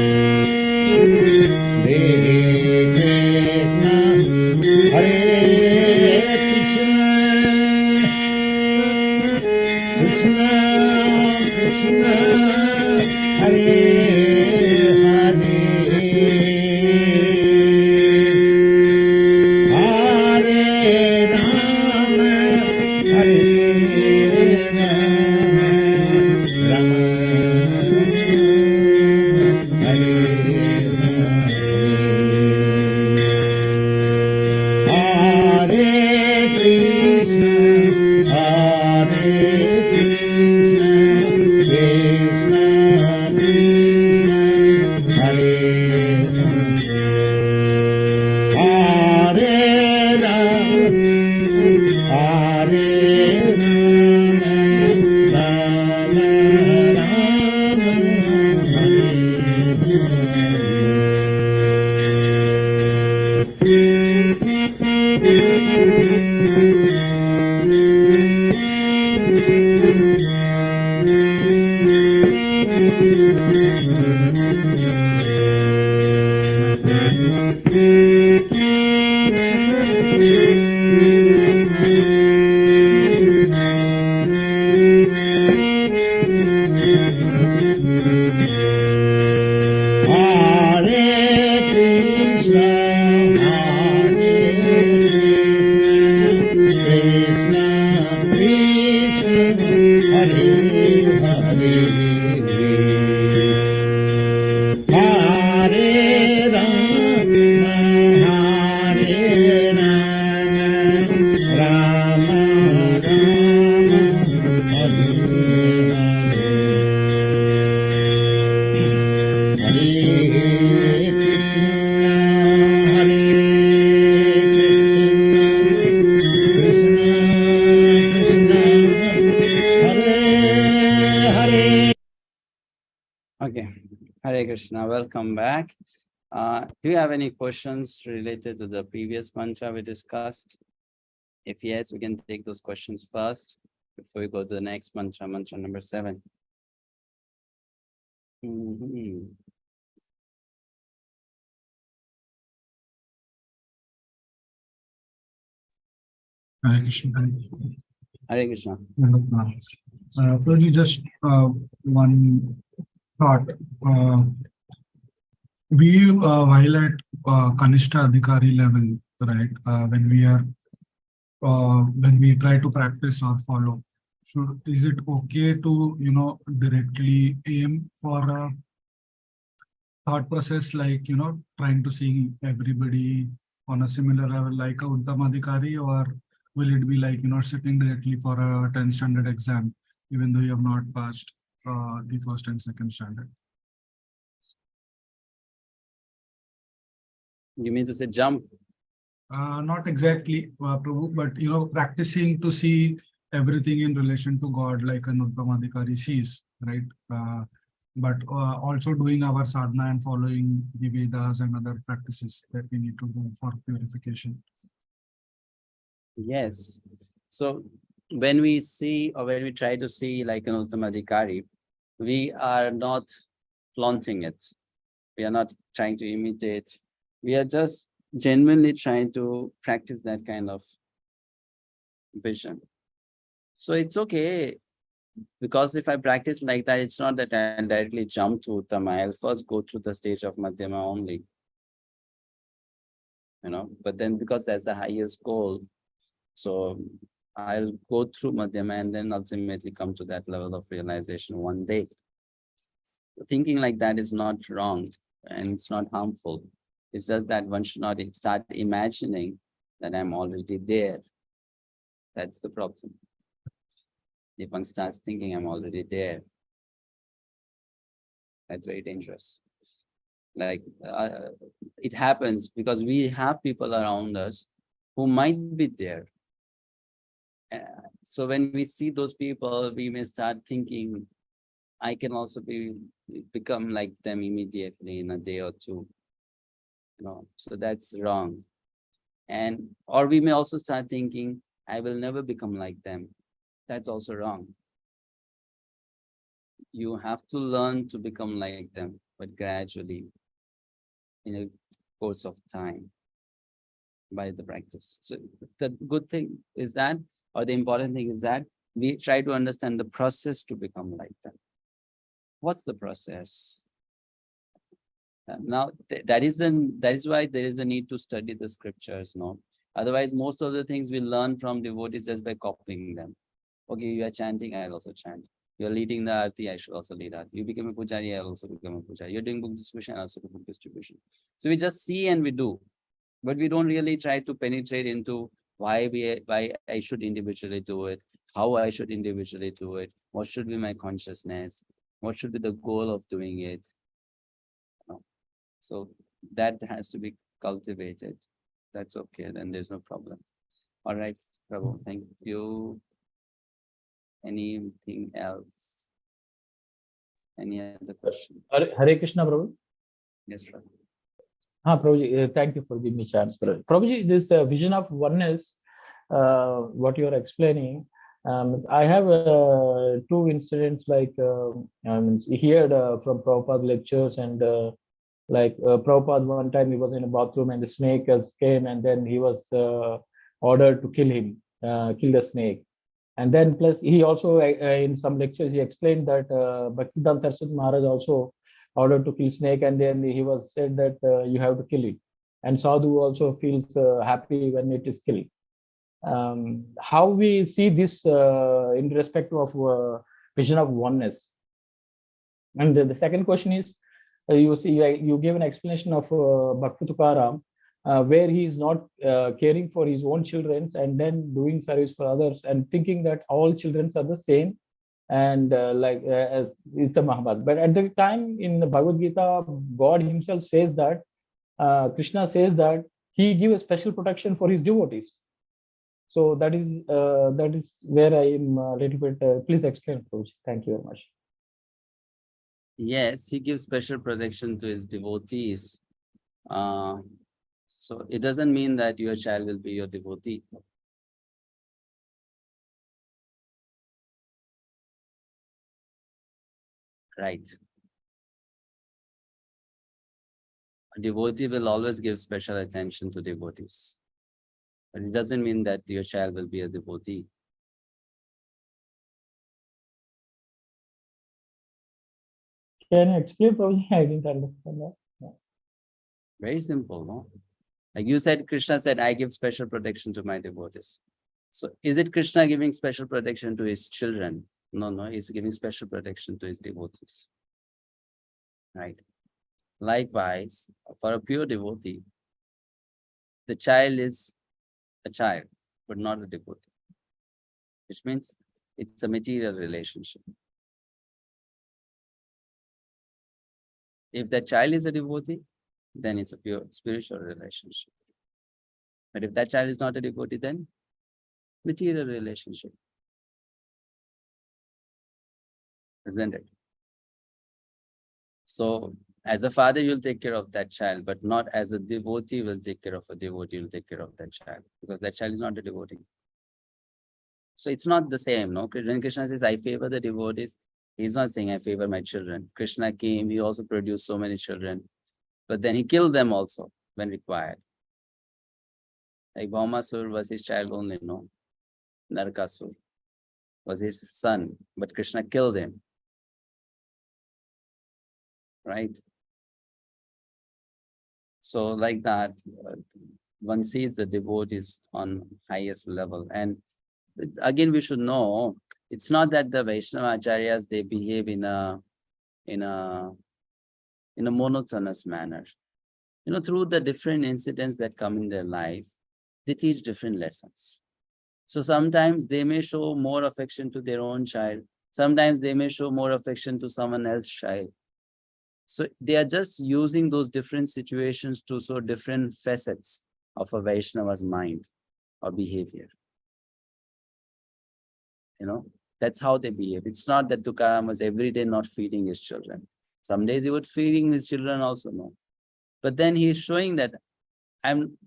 Hare Krishna, welcome back. Do you have any questions related to the previous mantra we discussed? If yes, we can take those questions first before we go to the next mantra, mantra number 7. Hare Krishna. Hare Krishna. Prabhuji, just one thought. We while at Kanishta Adhikari level, right? When we try to practice or follow, is it okay to directly aim for a thought process like trying to see everybody on a similar level like a Uttamadhikari, or will it be like sitting directly for a 10th standard exam even though you have not passed the first and second standard? You mean to say jump? Not exactly, Prabhu, but practicing to see everything in relation to God like an Uttamadhikari sees, right? But also doing our sadhana and following the Vedas and other practices that we need to do for purification. Yes. So when we see, or when we try to see like an Uttamadhikari, we are not flaunting it. We are not trying to imitate. We are just genuinely trying to practice that kind of vision. So it's okay, because if I practice like that, it's not that I directly jump to Uttama. I'll first go through the stage of Madhyama only. But then because that's the highest goal, so I'll go through Madhyama and then ultimately come to that level of realization one day. Thinking like that is not wrong and it's not harmful. It's just that one should not start imagining that I'm already there. That's the problem. If one starts thinking I'm already there, that's very dangerous. Like it happens because we have people around us who might be there. So when we see those people, we may start thinking, I can also become like them immediately in a day or two. So that's wrong. Or we may also start thinking, I will never become like them. That's also wrong. You have to learn to become like them. but gradually, in a course of time, by the practice. So the good thing is that, or the important thing is that, we try to understand the process to become like that. What's the process? Now, that is why there is a need to study the scriptures, no? Otherwise, most of the things we learn from devotees just by copying them. Okay, you are chanting, I'll also chant. You're leading the arati, I should also lead arati. You become a pujari, I'll also become a pujari. You're doing book distribution, I'll also do book distribution. So we just see and we do, but we don't really try to penetrate into why I should individually do it, how I should individually do it, what should be my consciousness, what should be the goal of doing it. No. So that has to be cultivated. That's okay, then there's no problem. All right, Prabhu, thank you. Anything else? Any other question? Hare Krishna, Prabhu. Yes, Prabhu. Prabhuji, thank you for giving me chance. Prabhuji, this vision of oneness, what you are explaining, I have two incidents like he heard from Prabhupada lectures, and like Prabhupada, one time he was in a bathroom and the snake came, and then he was ordered to kill him, kill the snake. And then plus he also in some lectures he explained that Bhaktivinoda Maharaj also ordered to kill snake, and then he was said that you have to kill it. And sadhu also feels happy when it is killed. How we see this in respect of vision of oneness. And the second question is, you see, you gave an explanation of Bhakti Tukaram, where he is not caring for his own children and then doing service for others and thinking that all children are the same, and it's a Mahabharata. But at the time in the Bhagavad-gita, God himself says that, Krishna says that he gives special protection for his devotees. So that is where I am a little bit, please explain, Prabhuji. Thank you very much. Yes, he gives special protection to his devotees. So it doesn't mean that your child will be your devotee. Right. A devotee will always give special attention to devotees. But it doesn't mean that your child will be a devotee. Can you explain, Prabhuji? I didn't understand that. Yeah. Very simple, no? Like you said, Krishna said, I give special protection to my devotees. So is it Krishna giving special protection to his children? No, he's giving special protection to his devotees. Right. Likewise, for a pure devotee, the child is a child, but not a devotee, which means it's a material relationship. If that child is a devotee, then it's a pure spiritual relationship. But if that child is not a devotee, then material relationship. Isn't it? So as a father, you'll take care of that child, but not as a devotee will take care of a devotee, will take care of that child, because that child is not a devotee. So it's not the same, no? When Krishna says, I favor the devotees, he's not saying I favor my children. Krishna came, he also produced so many children, but then he killed them also when required. Like Bhaumasur was his child only, no? Narakasur was his son, but Krishna killed him. Right? So like that, one sees the devotees on highest level. And again, we should know, it's not that the Vaishnava acharyas, they behave in a monotonous manner. You know, through the different incidents that come in their life, they teach different lessons. So sometimes they may show more affection to their own child. Sometimes they may show more affection to someone else's child. So they are just using those different situations to show different facets of a Vaishnava's mind or behavior. You know, that's how they behave. It's not that Tukaram was every day not feeding his children. Some days he was feeding his children also, no. But then he's showing that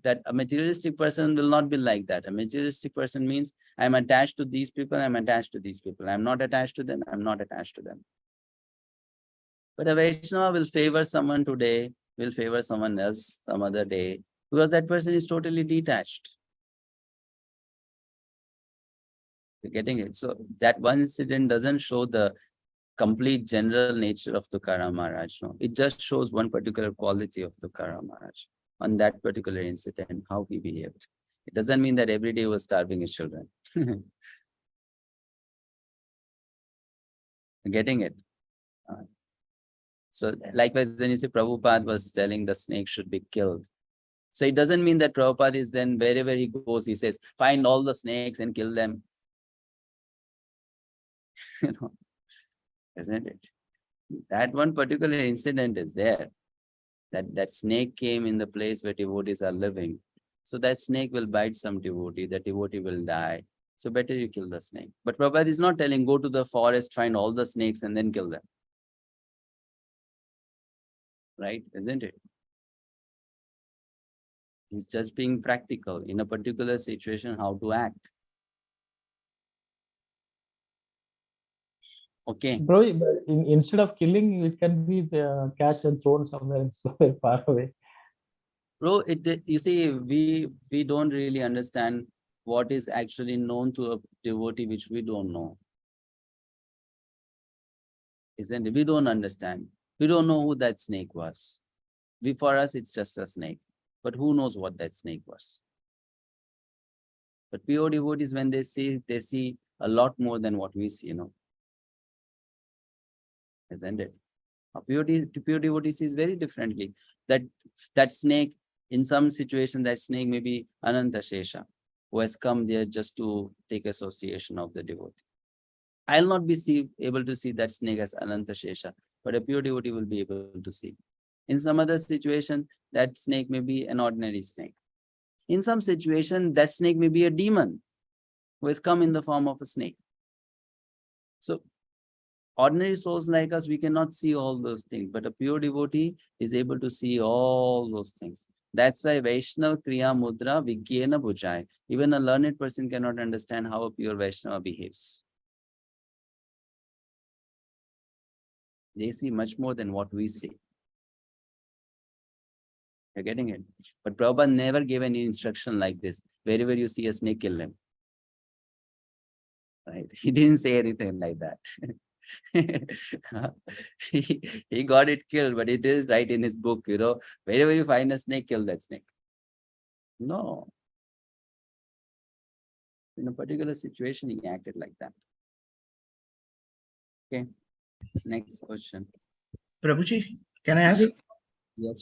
that a materialistic person will not be like that. A materialistic person means I'm attached to these people, I'm attached to these people. I'm not attached to them, I'm not attached to them. But a Vaishnava will favor someone today, will favor someone else some other day, because that person is totally detached. You're getting it? So that one incident doesn't show the complete general nature of Tukaram Maharaj. No, it just shows one particular quality of Tukaram Maharaj on that particular incident, how he behaved. It doesn't mean that every day he was starving his children. You're getting it? So likewise, when you say Prabhupada was telling the snake should be killed, so it doesn't mean that Prabhupada is then wherever he goes, he says, find all the snakes and kill them. You know, isn't it? That one particular incident is there. That snake came in the place where devotees are living. So that snake will bite some devotee, that devotee will die. So better you kill the snake. But Prabhupada is not telling, go to the forest, find all the snakes and then kill them. Right? Isn't it? He's just being practical in a particular situation, how to act. Okay. Bro, but instead of killing, it can be catched and thrown somewhere far away. Bro, you see, we don't really understand what is actually known to a devotee which we don't know. Isn't it? We don't understand. We don't know who that snake was. For us, it's just a snake. But who knows what that snake was? But pure devotees, when they see a lot more than what we see, you know. Isn't it? A pure devotee sees very differently. That snake, in some situation, that snake may be Ananta Shesha, who has come there just to take association of the devotee. I'll not be able to see that snake as Ananta Shesha, but a pure devotee will be able to see. In some other situation, that snake may be an ordinary snake. In some situation, that snake may be a demon who has come in the form of a snake. So, ordinary souls like us, we cannot see all those things, but a pure devotee is able to see all those things. That's why Vaishnava Kriya Mudra Vigyena Bhujai. Even a learned person cannot understand how a pure Vaishnava behaves. They see much more than what we see. You're getting it? But Prabhupada never gave any instruction like this. Wherever you see a snake, kill him. Right? He didn't say anything like that. he got it killed, but it is right in his book, you know, wherever you find a snake, kill that snake. No. In a particular situation, he acted like that. Okay. Next question. Prabhuji, can I ask? Yes.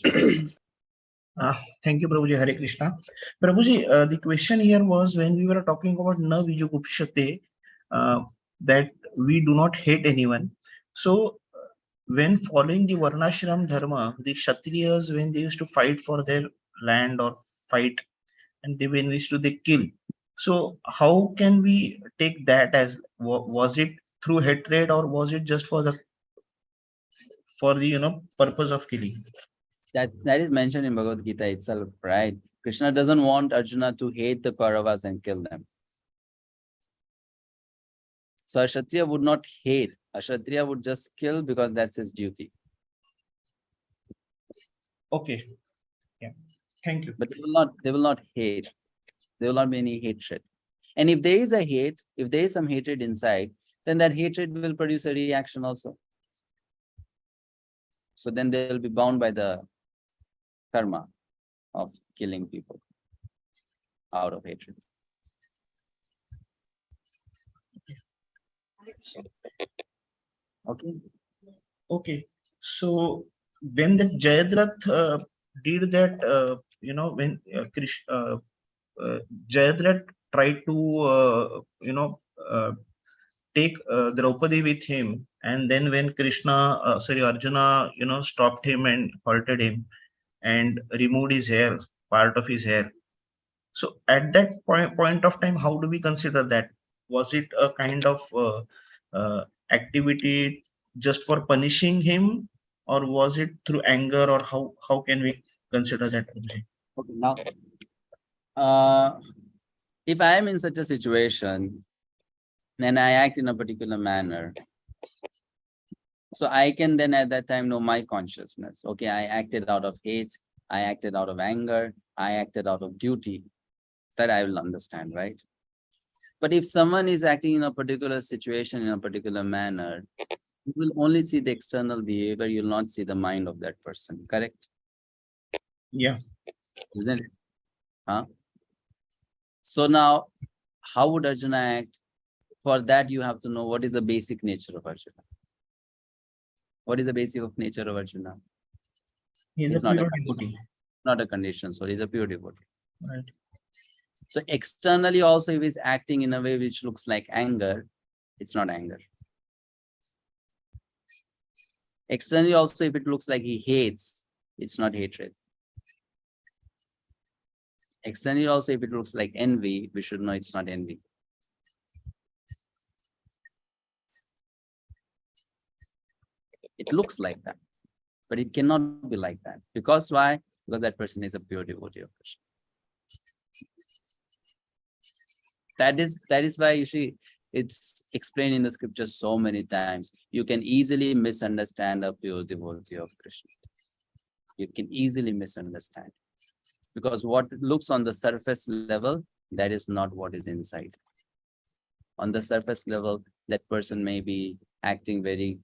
Thank you, Prabhuji. Hare Krishna. Prabhuji, the question here was when we were talking about na vijugupshate, that we do not hate anyone. So when following the Varnashram Dharma, the Kshatriyas, when they used to fight for their land or fight, and when they used to kill. So how can we take that as, was it through hatred or was it just for the purpose of killing? That is mentioned in Bhagavad-gita itself, right? Krishna doesn't want Arjuna to hate the Kauravas and kill them. So a Kshatriya would not hate. A Kshatriya would just kill because that's his duty. Okay. Yeah. Thank you. But they will not hate. There will not be any hatred. And if there is a hate, if there is some hatred inside, then that hatred will produce a reaction also. So then they will be bound by the karma of killing people out of hatred. Okay. Okay. So when the Jayadrath did that, when Jayadrath tried to, take Draupadi with him, and then when Arjuna, stopped him and halted him and removed his hair, part of his hair. So at that point of time, how do we consider that? Was it a kind of activity just for punishing him, or was it through anger, or how can we consider that? Okay, now, if I am in such a situation, then I act in a particular manner. So I can then at that time know my consciousness. Okay, I acted out of hate, I acted out of anger, I acted out of duty. That I will understand, right? But if someone is acting in a particular situation in a particular manner, you will only see the external behavior, you will not see the mind of that person, correct? Yeah. Isn't it? Huh? So now, how would Arjuna act? For that, you have to know what is the basic nature of Arjuna. What is the basic of nature of Arjuna? He's a pure devotee. Not a condition, so he's a pure devotee. Right. So externally also, if he's acting in a way which looks like anger, it's not anger. Externally also, if it looks like he hates, it's not hatred. Externally also, if it looks like envy, we should know it's not envy. It looks like that, but it cannot be like that. Because why? Because that person is a pure devotee of Krishna. That is why you see it's explained in the scriptures so many times. You can easily misunderstand a pure devotee of Krishna. You can easily misunderstand. Because what looks on the surface level, that is not what is inside. On the surface level, that person may be acting very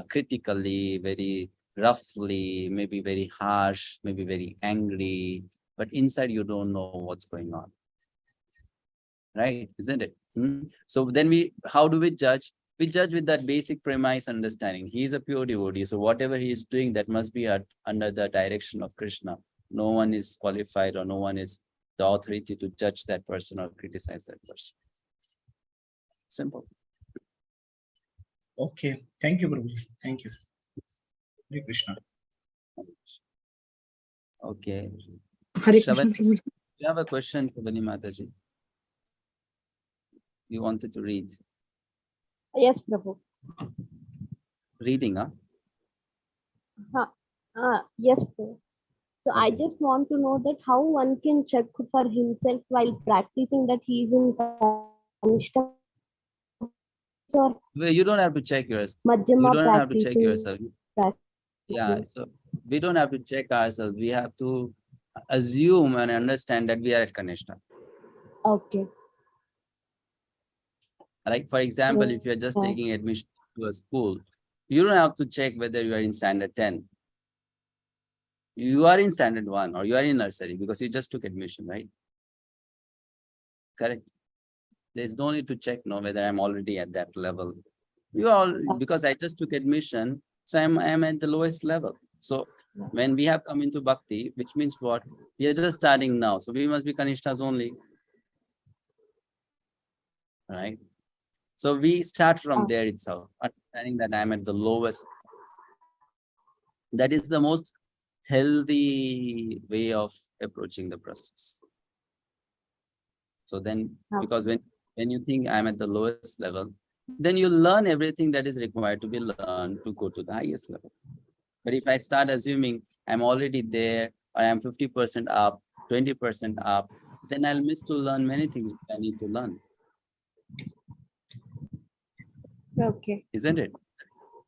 critically, very roughly, maybe very harsh, maybe very angry, but inside you don't know what's going on. Right, isn't it? So then how do we judge? We judge with that basic premise understanding. He is a pure devotee, so whatever he is doing, that must be under the direction of Krishna. No one is qualified or no one is the authority to judge that person or criticize that person. Simple. Okay, thank you, Prabhuji. Thank you. Hare Krishna. Okay. Hare Krishna, Shravani, Prabhuji. you have a question, Shravani Mataji? You wanted to read? Yes, Prabhu. Reading, huh? Yes, Prabhu. So I just want to know that how one can check for himself while practicing that he is in Kanishta. Or Well, you don't have to check yourself. Madhyama You don't have to check practicing. yourself. Yeah, so we don't have to check ourselves. We have to assume and understand that we are at Kanishta. Okay. Like, for example, if you're just taking admission to a school, you don't have to check whether you are in standard 10. You are in standard 1 or you are in nursery because you just took admission, right? Correct. There's no need to check whether I'm already at that level. Because I just took admission, so I'm at the lowest level. So when we have come into Bhakti, which means what? We are just starting now. So we must be Kanishtas only. Right? So we start from there itself, understanding that I'm at the lowest. That is the most healthy way of approaching the process. So then, because when you think I'm at the lowest level, then you learn everything that is required to be learned to go to the highest level. But if I start assuming I'm already there, or I'm 50% up, 20% up, then I'll miss to learn many things I need to learn. Okay. Isn't it?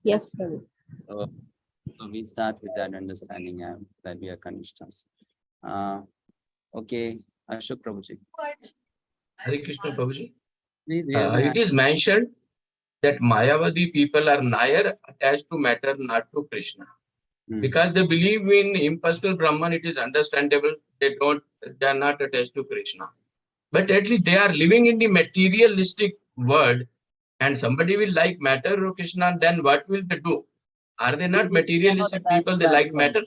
Yes, Prabhu. So we start with that understanding that we are Kanishtas. Okay, Ashok Prabhuji. Hare Krishna Prabhuji. Please, it is mentioned that Mayavadi people are nigher attached to matter, not to Krishna. Because they believe in impersonal Brahman, it is understandable. They are not attached to Krishna. But at least they are living in the materialistic world, and somebody will like matter or Krishna, then what will they do? Are they not materialistic people? They like matter?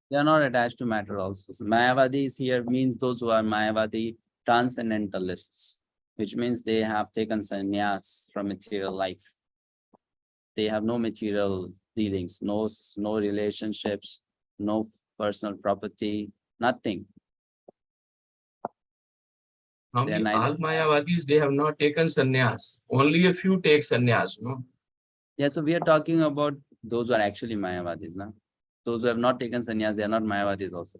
They are not attached to matter also. So Mayavadis here means those who are Mayavadi transcendentalists, which means they have taken sannyas from material life. They have no material dealings, no relationships, no personal property, nothing. All Mayavadis, they have not taken sannyas. Only a few take sannyas, no? Yeah, so we are talking about those who are actually Mayavadis, no? Those who have not taken sannyas, they are not Mayavadis also.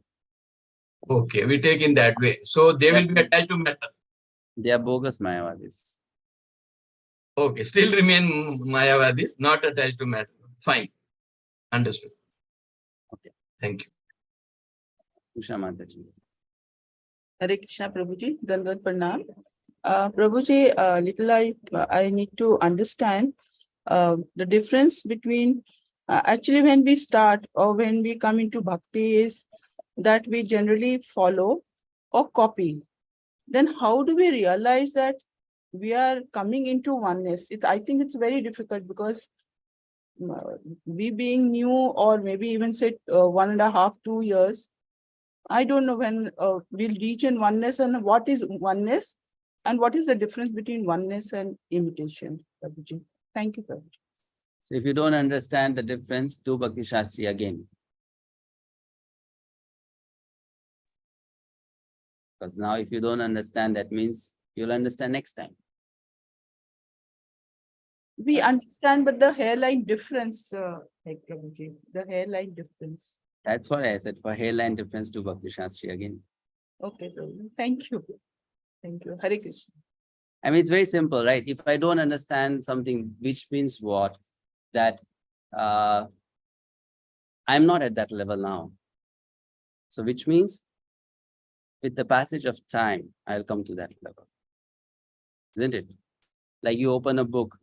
Okay, we take in that way. So they will be attached to matter. They are bogus Mayavadis. Okay, still remain Mayavadis, not attached to matter. Fine. Understood. Okay. Thank you. Usha Mataji. Hare Krishna, Prabhuji. Dandavat Pranam. Prabhuji, I need to understand the difference between actually when we start or when we come into bhakti is that we generally follow or copy. Then how do we realize that we are coming into oneness? I think it's very difficult because we being new or maybe even say 1.5, 2 years, I don't know when we'll reach in oneness and what is oneness and what is the difference between oneness and imitation, Prabhuji. Thank you, Prabhuji. So if you don't understand the difference, do Bhakti-sastri again. Because now if you don't understand, that means you'll understand next time. We understand, but the hairline difference, like Prabhuji, the hairline difference. That's what I said. For hairline difference, do Bhakti-sastri again. Okay, Prabhuji. Thank you. Thank you. Hare Krishna. I mean, it's very simple, right? If I don't understand something, which means what? That I'm not at that level now. So which means with the passage of time, I'll come to that level. Isn't it? Like you open a book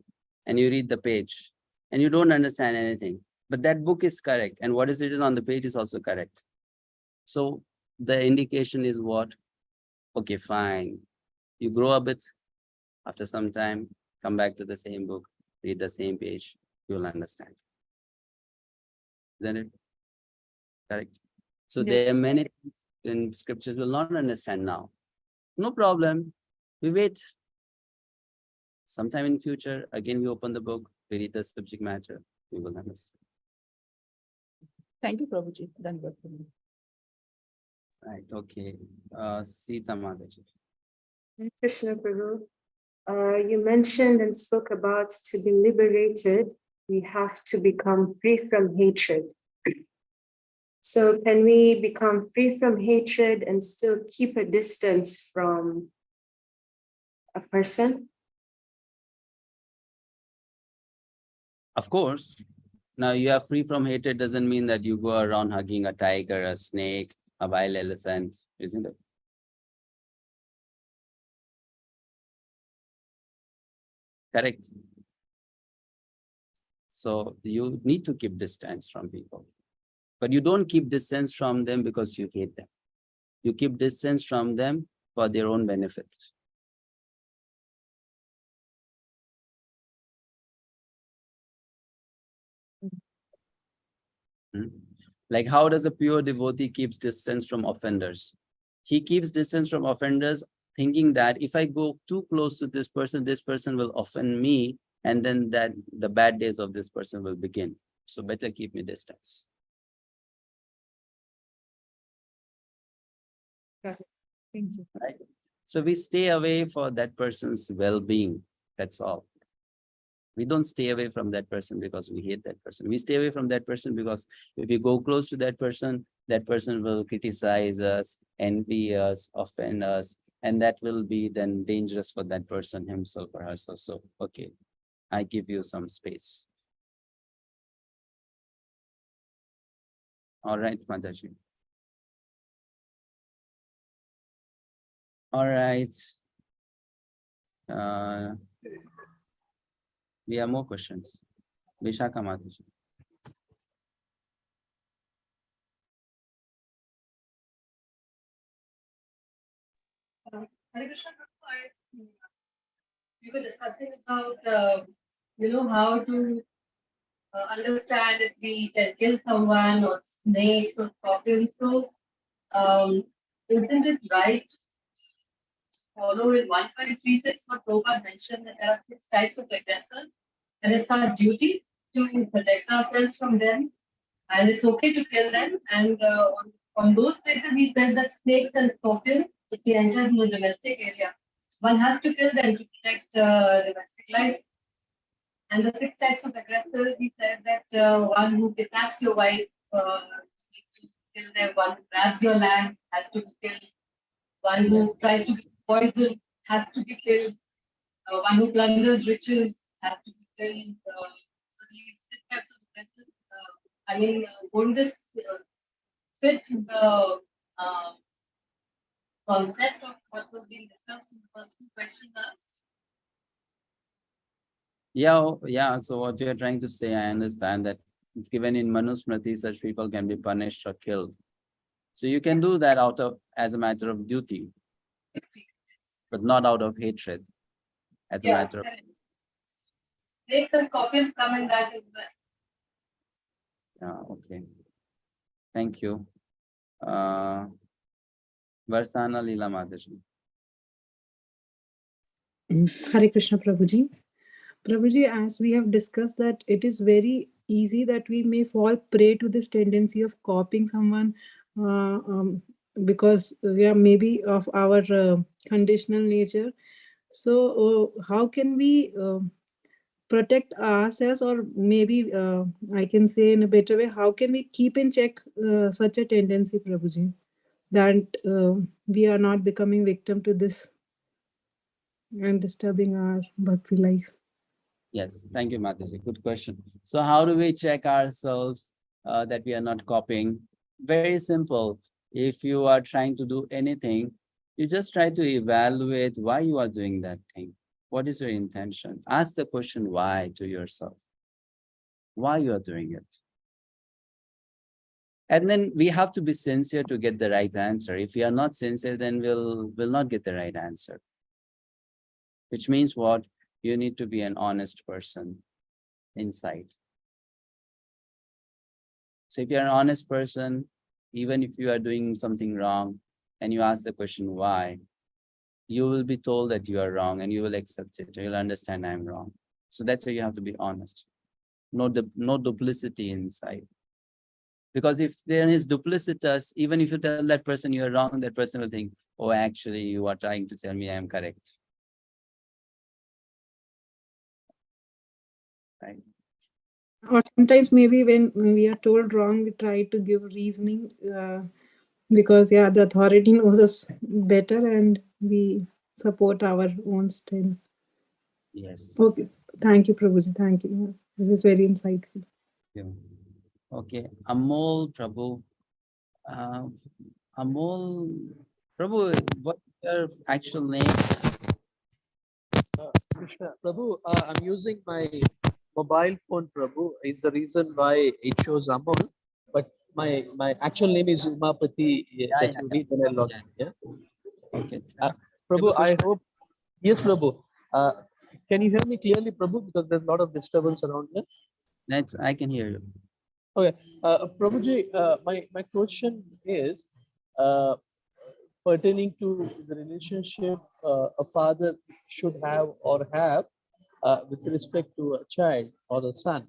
and you read the page and you don't understand anything, but that book is correct. And what is written on the page is also correct. So the indication is what? Okay, fine. You grow a bit. After some time, come back to the same book, read the same page, you'll understand. Isn't it? Correct. So Yes. there are many things in scriptures we'll not understand now. No problem. We wait. Sometime in future, again, we open the book, we read the subject matter, we will understand. Thank you, Prabhuji. Dandavat Pranam. Right, okay. Sita Mataji. Krishna Prabhu, you mentioned and spoke about to be liberated, we have to become free from hatred. So can we become free from hatred and still keep a distance from a person? Of course. Now you are free from hatred doesn't mean that you go around hugging a tiger, a snake, a wild elephant, isn't it? Correct. So you need to keep distance from people. But you don't keep distance from them because you hate them. You keep distance from them for their own benefit. Like how does a pure devotee keeps distance from offenders? He keeps distance from offenders thinking that if I go too close to this person will offend me, and then that the bad days of this person will begin. So better keep me distance. Thank you. Right? So we stay away for that person's well-being. That's all. We don't stay away from that person because we hate that person. We stay away from that person because if we go close to that person will criticize us, envy us, offend us, and that will be then dangerous for that person himself or herself. So, okay, I give you some space. All right, Mataji. All right. We have more questions. Vishaka Mataji. Hare Krishna, we were discussing about how to understand if we can kill someone or snakes or scorpions. So isn't it right to follow in 1.36 what Prabhupada mentioned that there are 6 types of aggressors and it's our duty to protect ourselves from them and it's okay to kill them, and on those places he said that snakes and scorpions, if they enter in the domestic area, one has to kill them to protect domestic life. And the 6 types of aggressors, he said that one who kidnaps your wife needs to kill them, one who grabs your land has to be killed, one who tries to get poison has to be killed, one who plunders riches has to be killed. So these 6 types of aggressors I mean, won't this fit the concept of what was being discussed in the first two questions asked? Yeah. So what you're trying to say, I understand that it's given in Manusmriti, such people can be punished or killed. So you can do that as a matter of duty, but not out of hatred, as a matter of. Snakes and scorpions come in that as well. Yeah, okay. Thank you. Varsana Leela Mataji. Hare Krishna Prabhuji. Prabhuji, as we have discussed that it is very easy that we may fall prey to this tendency of copying someone because we are maybe of our conditional nature. So how can we protect ourselves, or maybe I can say in a better way, how can we keep in check such a tendency, Prabhuji, that we are not becoming victim to this and disturbing our bhakti life? Yes, thank you, Mataji. Good question. So how do we check ourselves that we are not copying? Very simple. If you are trying to do anything, you just try to evaluate why you are doing that thing. What is your intention? Ask the question why to yourself. Why you are doing it? And then we have to be sincere to get the right answer. If we are not sincere, then we'll not get the right answer. Which means what? You need to be an honest person inside. So if you're an honest person, even if you are doing something wrong and you ask the question why, you will be told that you are wrong and you will accept it. You'll understand I'm wrong. So that's where you have to be honest. No duplicity inside. Because if there is duplicitous, even if you tell that person you're wrong, that person will think, oh, actually you are trying to tell me I'm correct. Right. Or sometimes maybe when we are told wrong, we try to give reasoning because the authority knows us better and we support our own style. Yes. Okay. Thank you, Prabhuji. Thank you. This is very insightful. Yeah. Okay. Amol Prabhu. Amol Prabhu, what's your actual name? Krishna, Prabhu, I'm using my mobile phone, Prabhu. It's the reason why it shows Amol, but my actual name is 𝗪𝗶𝗶 that you read when I log in. Yeah. Okay. Prabhu, I hope. Yes, Prabhu. Can you hear me clearly, Prabhu? Because there's a lot of disturbance around here. I can hear you. Okay, Prabhuji, my question is pertaining to the relationship a father should have or have with respect to a child or a son,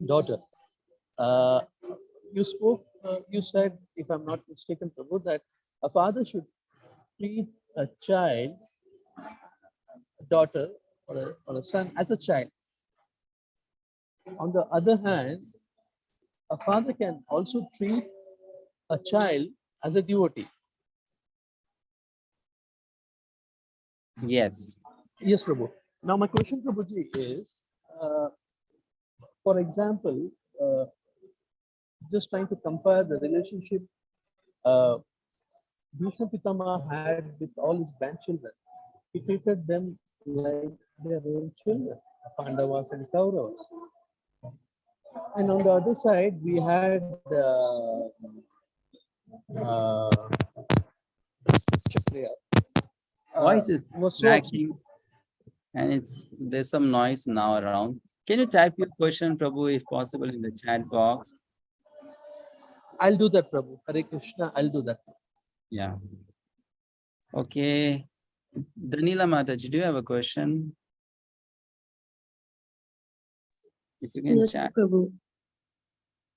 daughter. You said, if I'm not mistaken, Prabhu, that a father should treat a child, a daughter, or a son as a child. On the other hand, a father can also treat a child as a devotee. Yes. Yes, Prabhu. Now my question, Prabhuji, is, for example, just trying to compare the relationship Bhishma Pitama had with all his grandchildren. He treated them like their own children, Pandavas and Kauravas. And on the other side, we had Voice is cracking, and there's some noise now around. Can you type your question, Prabhu, if possible, in the chat box? I'll do that, Prabhu. Hare Krishna, I'll do that. Yeah. Okay. Danila Mataji, do you have a question? If you can Yes, chat. Prabhu.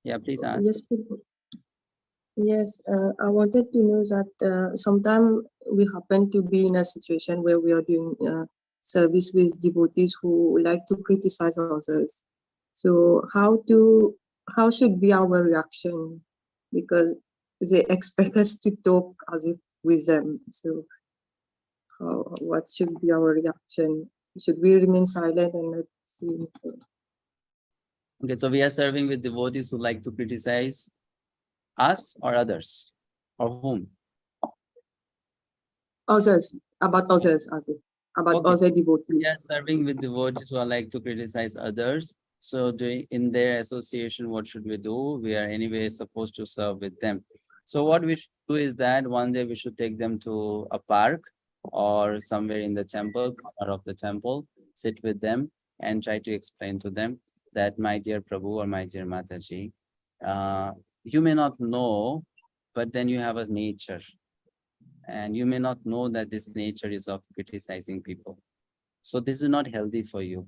Yeah, please ask. Yes, Prabhu. Yes, I wanted to know that sometime we happen to be in a situation where we are doing service with devotees who like to criticize others. So how should be our reaction? Because they expect us to talk as if with them. So what should be our reaction? Should we remain silent and not see? Okay, so we are serving with devotees who like to criticize us or others, or whom? Others, about others, about Okay. other devotees. We are serving with devotees who are like to criticize others. So in their association, what should we do? We are anyway supposed to serve with them. So what we should do is that one day we should take them to a park or somewhere in the temple, corner of the temple, sit with them and try to explain to them that, my dear Prabhu or my dear Mataji, you may not know, but then you have a nature. And you may not know that this nature is of criticizing people. So this is not healthy for you.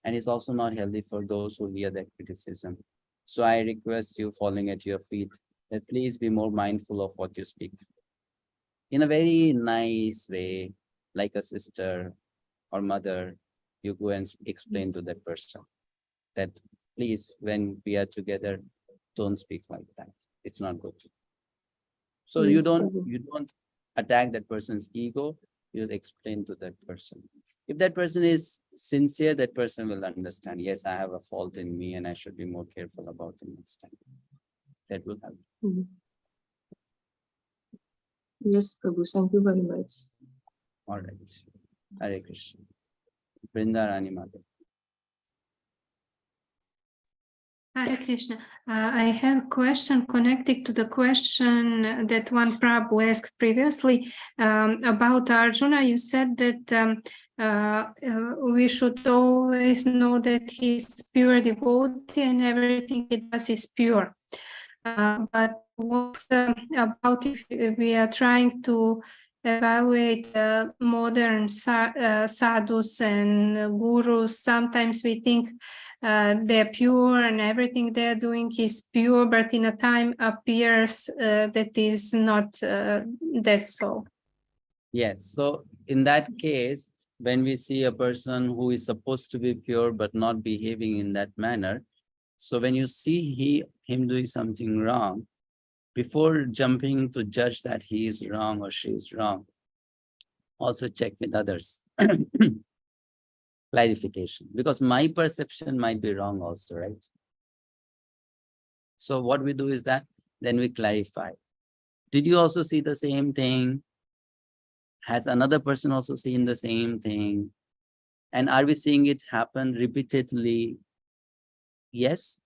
And it's also not healthy for those who hear that criticism. So I request you, falling at your feet, that please be more mindful of what you speak. In a very nice way, like a sister or mother, you go and explain to that person that, please, when we are together, don't speak like that. It's not good. So you don't attack that person's ego, you just explain to that person. If that person is sincere, that person will understand, yes, I have a fault in me and I should be more careful about it next time. That will help. Yes, Prabhu, thank you very much. All right. Hare Krishna. Vrinda Rani Mata. Hare Krishna. I have a question connected to the question that one Prabhu asked previously about Arjuna. You said that we should always know that he's pure devotee and everything he does is pure. But what about if we are trying to evaluate modern sadhus and gurus? Sometimes we think they're pure and everything they're doing is pure, but in a time appears that is not that so. Yes, so in that case, when we see a person who is supposed to be pure but not behaving in that manner, so when you see him doing something wrong, before jumping to judge that he is wrong or she is wrong, also check with others. Clarification, because my perception might be wrong also, right? So what we do is that then we clarify. Did you also see the same thing? Has another person also seen the same thing? And are we seeing it happen repeatedly? Yes.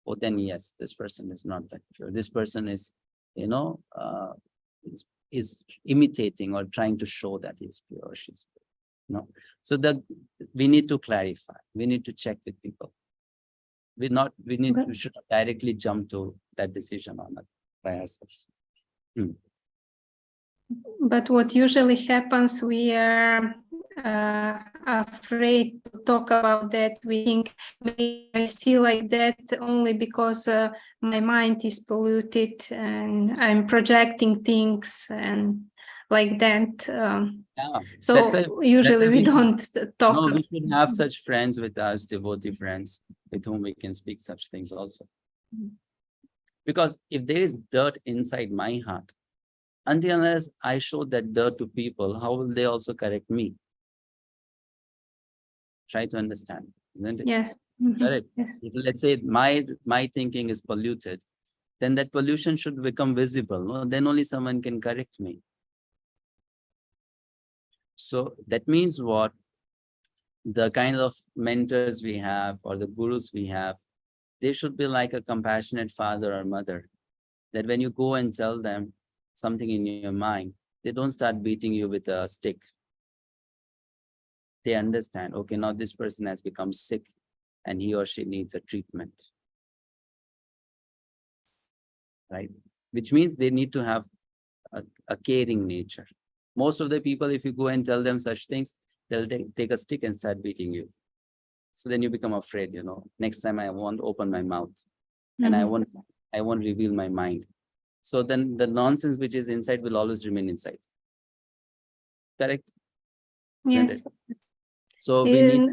Oh, then yes, this person is not that pure. This person is, is imitating or trying to show that he's pure or she's pure. No. So we need to clarify. We need to check with people. We should not directly jump to that decision on it by ourselves. But what usually happens, we are afraid to talk about that. We think, maybe I see like that only because my mind is polluted and I'm projecting things and like that. So usually we don't talk. No, we should have such friends with us, devotee friends, with whom we can speak such things also. Because if there is dirt inside my heart, until unless I show that dirt to people, how will they also correct me? Try to understand, isn't it? Yes. Correct. Yes. If, let's say my thinking is polluted, then that pollution should become visible. No? Then only someone can correct me. So that means what? The kind of mentors we have or the gurus we have, they should be like a compassionate father or mother. That when you go and tell them something in your mind, they don't start beating you with a stick. They understand, okay, now this person has become sick and he or she needs a treatment. Right? Which means they need to have a caring nature. Most of the people, if you go and tell them such things, they'll take a stick and start beating you. So then you become afraid, next time I won't open my mouth and I won't reveal my mind. So then the nonsense which is inside will always remain inside. Correct? Yes. So we need,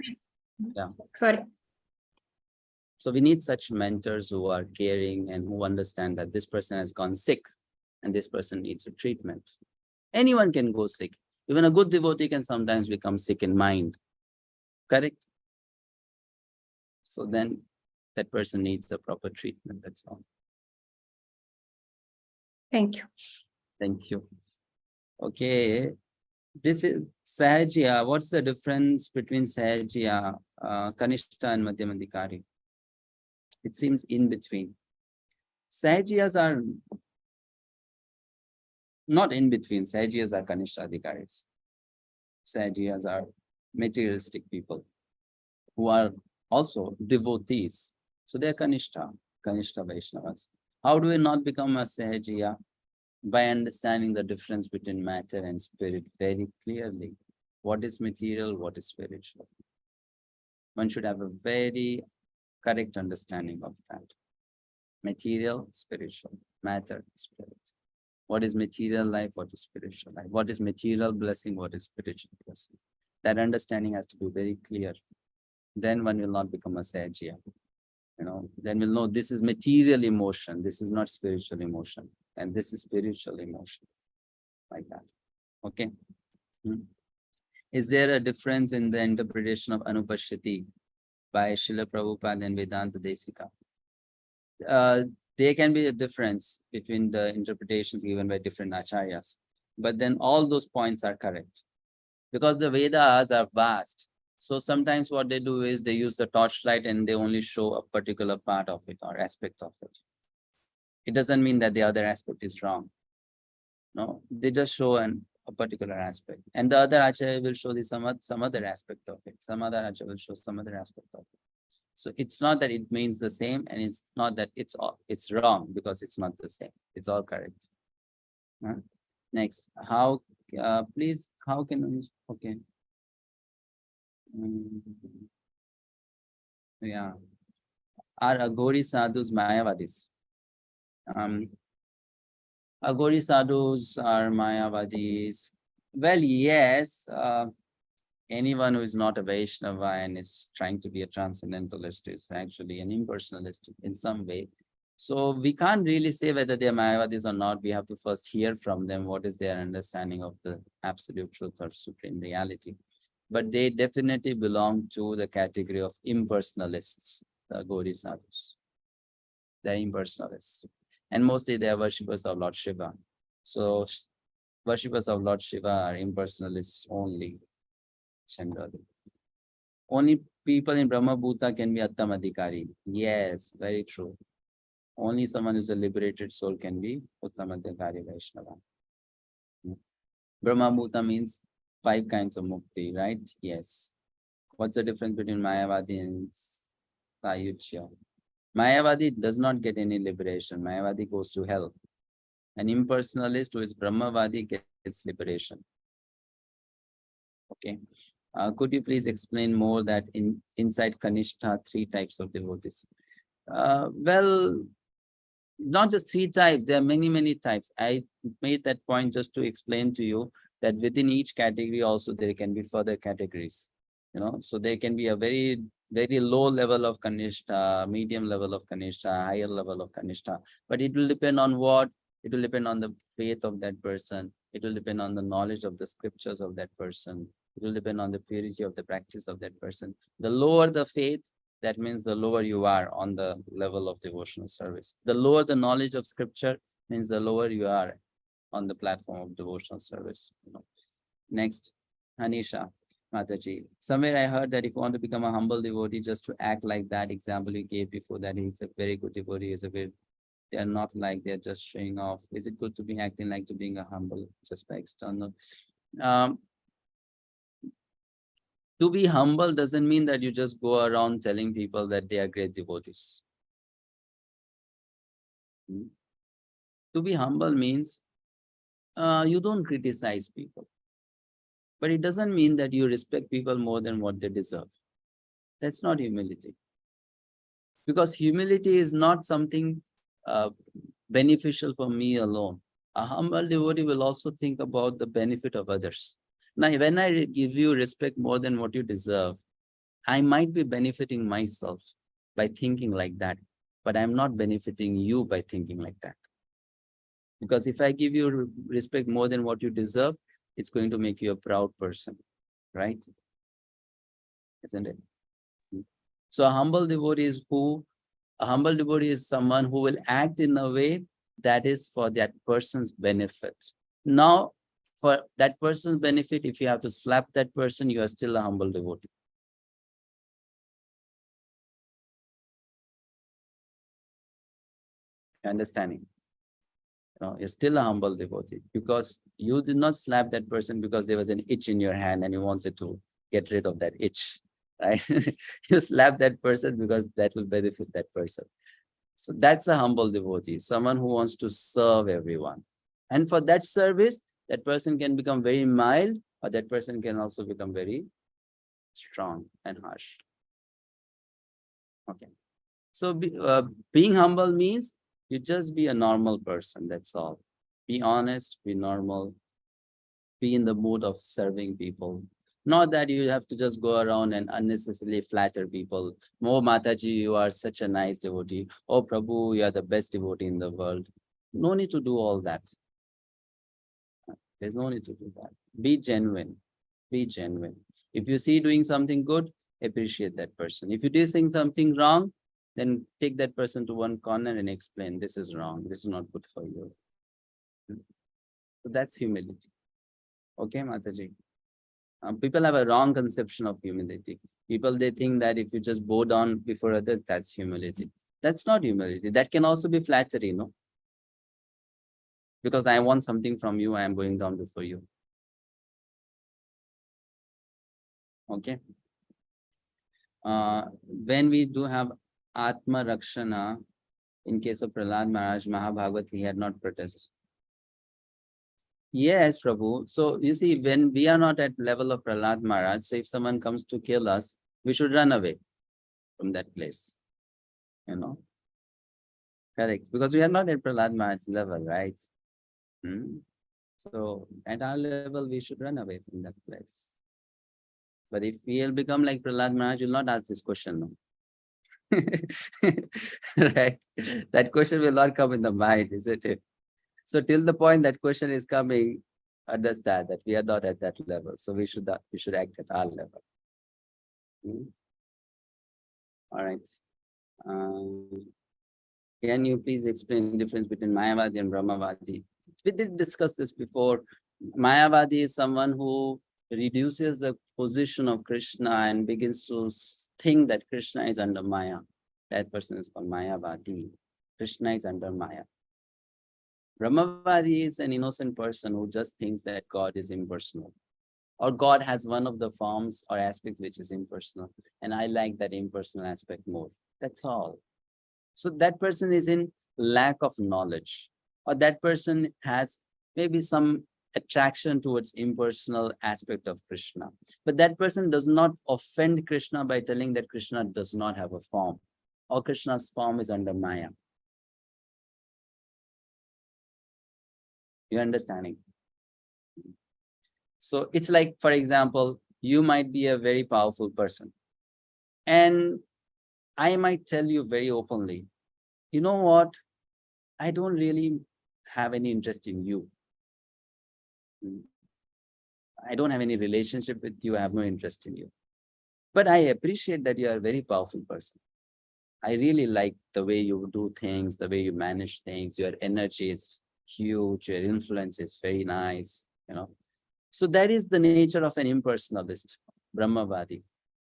Sorry. So we need such mentors who are caring and who understand that this person has gone sick and this person needs a treatment. Anyone can go sick. Even a good devotee can sometimes become sick in mind. Correct? So then that person needs a proper treatment, that's all. Thank you. Thank you. Okay, this is Sahajya. What's the difference between Sahajya, Kanishta and Madhyamadikari? It seems in between. Sahajyas are not in between. Sahajyas are Kanishta Adhikaris. Sahajyas are materialistic people who are also devotees. So they are Kanishta Vaishnavas. How do we not become a Sahajya? By understanding the difference between matter and spirit very clearly. What is material, what is spiritual? One should have a very correct understanding of that. Material, spiritual, matter, spirit. What is material life, what is spiritual life? What is material blessing, what is spiritual blessing? That understanding has to be very clear. Then one will not become a Sahajya. Then we'll know this is material emotion, this is not spiritual emotion, and this is spiritual emotion, like that. Okay. Is there a difference in the interpretation of Anupashyati by Srila Prabhupada and Vedanta Desika? There can be a difference between the interpretations given by different acharyas, but then all those points are correct because the Vedas are vast. So sometimes what they do is they use the torchlight and they only show a particular part of it or aspect of it. It doesn't mean that the other aspect is wrong. No, they just show a particular aspect. And the other acharya will show some other aspect of it. Some other acharya will show some other aspect of it. So it's not that it means the same, and it's not that it's wrong because it's not the same. It's all correct. Next, please, how can we, okay. Yeah. Are Aghori sadhus Mayavadis? Aghori sadhus are Mayavadis. Well, yes. Anyone who is not a Vaishnava and is trying to be a transcendentalist is actually an impersonalist in some way. So we can't really say whether they are Mayavadis or not. We have to first hear from them what is their understanding of the absolute truth or supreme reality. But they definitely belong to the category of impersonalists, the Aghori sadhus. They're impersonalists. And mostly they are worshippers of Lord Shiva. So worshippers of Lord Shiva are impersonalists only. Generally. Only people in Brahma Bhuta can be Attam Adhikari. Yes, very true. Only someone who's a liberated soul can be Uttam Adhikari Vaishnava. Brahma Bhuta means 5 kinds of mukti, right? Yes. What's the difference between Mayavadi and Sayuchya? Mayavadi does not get any liberation. Mayavadi goes to hell. An impersonalist who is Brahmavadi gets liberation. Okay. Could you please explain more that inside Kanishta 3 types of devotees? Well, not just 3 types, there are many types. I made that point just to explain to you that within each category also there can be further categories. So there can be a very low level of Kanishta, medium level of Kanishta, higher level of Kanishta. But it will depend on what? It will depend on the faith of that person. It will depend on the knowledge of the scriptures of that person. It will depend on the purity of the practice of that person. The lower the faith, that means the lower you are on the level of devotional service. The lower the knowledge of scripture means the lower you are on the platform of devotional service. Next, Hanisha Mataji. Somewhere I heard that if you want to become a humble devotee, just to act like that example you gave before, that he's a very good devotee, they are not like they're just showing off. Is it good to be acting like to being a humble just by external? To be humble doesn't mean that you just go around telling people that they are great devotees. To be humble means you don't criticize people. But it doesn't mean that you respect people more than what they deserve. That's not humility. Because humility is not something beneficial for me alone. A humble devotee will also think about the benefit of others. Now, when I give you respect more than what you deserve, I might be benefiting myself by thinking like that, but I'm not benefiting you by thinking like that. Because if I give you respect more than what you deserve, it's going to make you a proud person, right? Isn't it? So a humble devotee is who A humble devotee is someone who will act in a way that is for that person's benefit. Now, for that person's benefit, if you have to slap that person, you are still a humble devotee. Understanding? You're still a humble devotee because you did not slap that person because there was an itch in your hand and you wanted to get rid of that itch, right? You slap that person because that will benefit that person. So that's a humble devotee, someone who wants to serve everyone. And for that service, that person can become very mild, or that person can also become very strong and harsh. Okay. So being humble means you just be a normal person, that's all. Be honest, be normal, be in the mood of serving people. Not that you have to just go around and unnecessarily flatter people. Oh, Mataji, you are such a nice devotee. Oh, Prabhu, you are the best devotee in the world. No need to do all that. There's no need to do that. Be genuine. Be genuine. If you see doing something good, appreciate that person. If you do something wrong, then take that person to one corner and explain, this is wrong, this is not good for you. So that's humility. Okay, Mataji. People have a wrong conception of humility. People, they think that if you just bow down before others, that's humility. That's not humility. That can also be flattery, no? Because I want something from you, I am going down before you. Okay. When we do have Atma Rakshana, in case of Prahlad Maharaj, Mahabhagavad, he had not protested. Yes, Prabhu. So you see, when we are not at level of Prahlad Maharaj, so if someone comes to kill us, we should run away from that place. Correct. Because we are not at Prahlad Maharaj's level, right? So at our level, we should run away from that place. But if we will become like Prahlad Maharaj, you'll not ask this question, no? Right? That question will not come in the mind, isn't it? So till the point that question is coming, understand that we are not at that level. So we should act at our level. All right. Can you please explain the difference between Mayavadi and Brahmavadi? We did discuss this before. Mayavadi is someone who reduces the position of Krishna and begins to think that Krishna is under Maya. That person is called Mayavadi. Krishna is under Maya. Brahmavadi is an innocent person who just thinks that God is impersonal, or God has one of the forms or aspects which is impersonal, and I like that impersonal aspect more. That's all. So that person is in lack of knowledge, or that person has maybe some attraction towards impersonal aspect of Krishna. But that person does not offend Krishna by telling that Krishna does not have a form, or Krishna's form is under Maya. You're understanding? So it's like, for example, you might be a very powerful person, and I might tell you very openly, you know what? I don't really have any interest in you. I don't have any relationship with you. I have no interest in you. But I appreciate that you are a very powerful person. I really like the way you do things, the way you manage things. Your energy is huge. Your influence is very nice, So that is the nature of an impersonalist, Brahmavadi,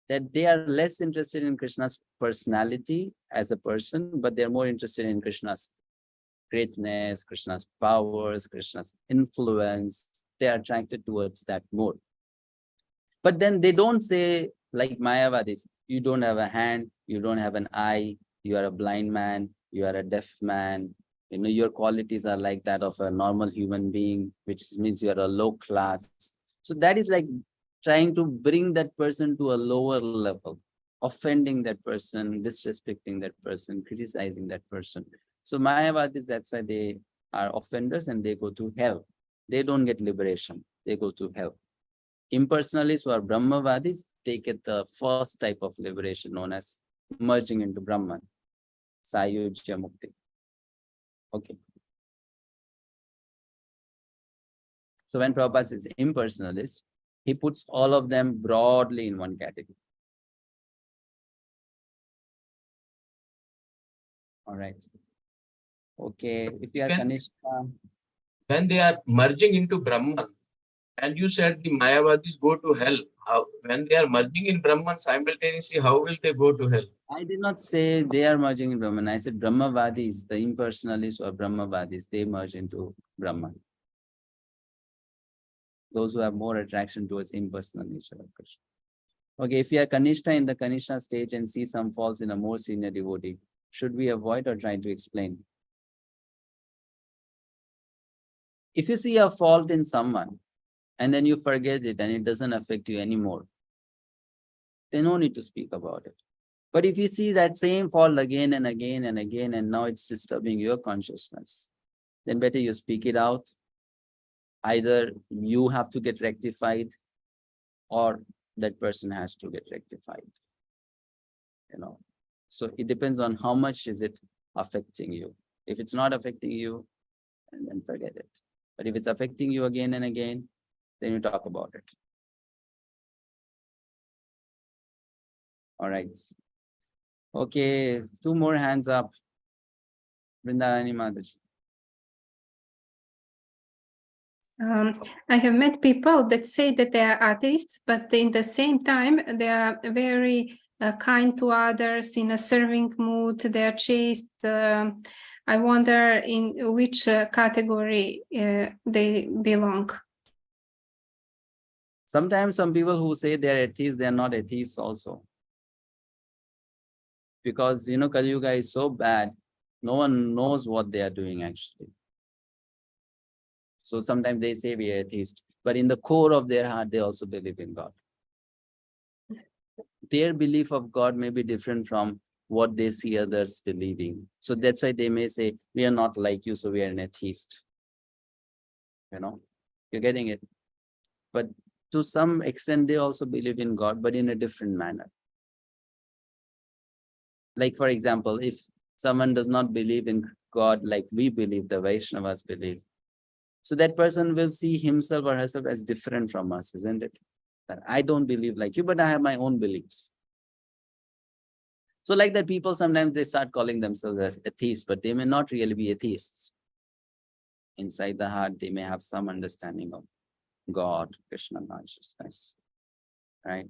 that they are less interested in Krishna's personality as a person, but they're more interested in Krishna's greatness, Krishna's powers, Krishna's influence. They are attracted towards that more. But then they don't say, like Mayavadis, you don't have a hand, you don't have an eye, you are a blind man, you are a deaf man. Your qualities are like that of a normal human being, which means you are a low class. So that is like trying to bring that person to a lower level, offending that person, disrespecting that person, criticizing that person. So Mayavadis, that's why they are offenders and they go to hell. They don't get liberation. They go to hell. Impersonalists who are Brahmavadis, they get the first type of liberation known as merging into Brahman, Sayujya Mukti. Okay. So when Prabhupada says impersonalist, he puts all of them broadly in one category. All right. Okay. If you are When- Kanishka, When they are merging into Brahman, and you said the Mayavadis go to hell. How, when they are merging in Brahman simultaneously, how will they go to hell? I did not say they are merging in Brahman. I said Brahmavadis, the impersonalists or Brahmavadis, they merge into Brahman. Those who have more attraction towards impersonal nature of Krishna. Okay, if you are Kanishta in the Kanishta stage and see some faults in a more senior devotee, should we avoid or try to explain? If you see a fault in someone and then you forget it and it doesn't affect you anymore, then no need to speak about it. But if you see that same fault again and again and again, and now it's disturbing your consciousness, then better you speak it out. Either you have to get rectified or that person has to get rectified. So it depends on how much is it affecting you. If it's not affecting you, then forget it. But if it's affecting you again and again, then you talk about it. All right. Okay, 2 more hands up. Vrindarani Mataji. I have met people that say that they are atheists, but in the same time, they are very kind to others, in a serving mood, they are chaste. I wonder in which category they belong. Sometimes some people who say they are atheists, they are not atheists also. Because, Kali Yuga is so bad, no one knows what they are doing actually. So sometimes they say we are atheists, but in the core of their heart, they also believe in God. Their belief of God may be different from what they see others believing. So that's why they may say, we are not like you, so we are an atheist. You're getting it. But to some extent, they also believe in God, but in a different manner. Like, for example, if someone does not believe in God like we believe, the Vaishnavas believe, so that person will see himself or herself as different from us, isn't it? That I don't believe like you, but I have my own beliefs. So like that, people sometimes they start calling themselves as atheists, but they may not really be atheists. Inside the heart, they may have some understanding of God, Krishna consciousness, right?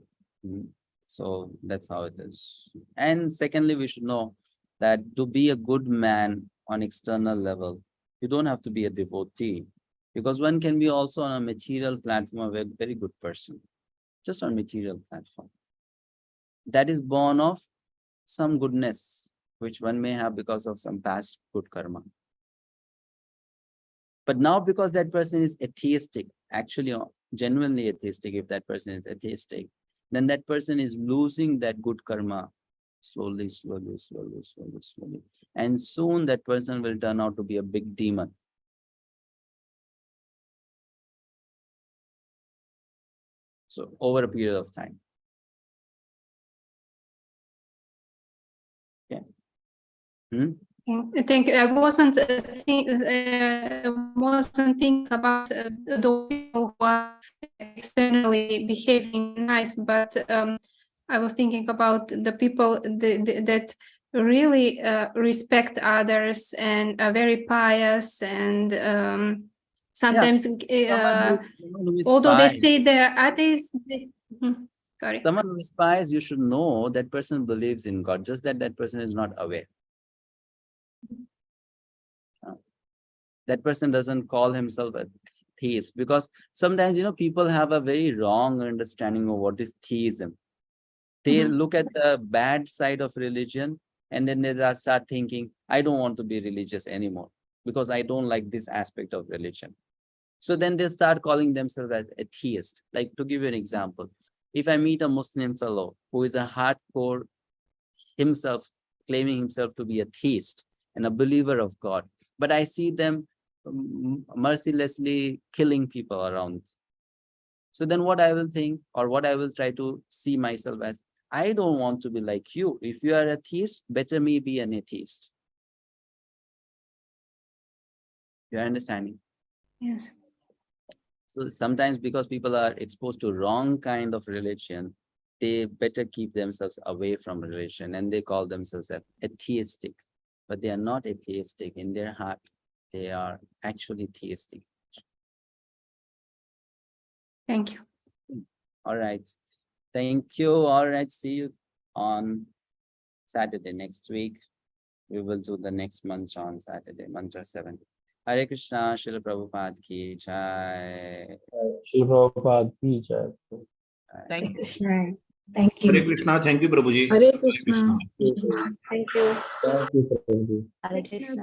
So that's how it is. And secondly, we should know that to be a good man on external level, you don't have to be a devotee, because one can be also on a material platform a very good person, just on material platform. That is born of some goodness, which one may have because of some past good karma. But now because that person is atheistic, actually genuinely atheistic, if that person is atheistic, then that person is losing that good karma slowly. And soon that person will turn out to be a big demon. So over a period of time. Okay. Thank you. I wasn't thinking about the people who are externally behaving nice, but I was thinking about the people that really respect others and are very pious, and sometimes although they say they're atheists, sorry. Someone who is pious, you should know that person believes in God, just that that person is not aware. That person doesn't call himself a theist, because sometimes, people have a very wrong understanding of what is theism. They look at the bad side of religion, and then they start thinking, I don't want to be religious anymore because I don't like this aspect of religion. So then they start calling themselves as a theist. Like, to give you an example, if I meet a Muslim fellow who is a hardcore himself, claiming himself to be a theist and a believer of God, but I see them mercilessly killing people around. So then what I will think, or what I will try to see myself as, I don't want to be like you. If you are a theist, better me be an atheist. You're understanding? Yes. So sometimes because people are exposed to wrong kind of religion, they better keep themselves away from religion, and they call themselves atheistic. but they are not atheistic. In their heart, they are actually theistic. Thank you. All right. Thank you. All right. See you on Saturday next week. We will do the next mantra on Saturday, mantra 7. Hare Krishna, Srila Prabhupada ki jai. Srila Prabhupada ki jai. Thank you. Thank you. Hare Krishna. Thank you, Prabhuji. Hare Krishna. Thank you. Thank you, Prabhuji. Hare Krishna.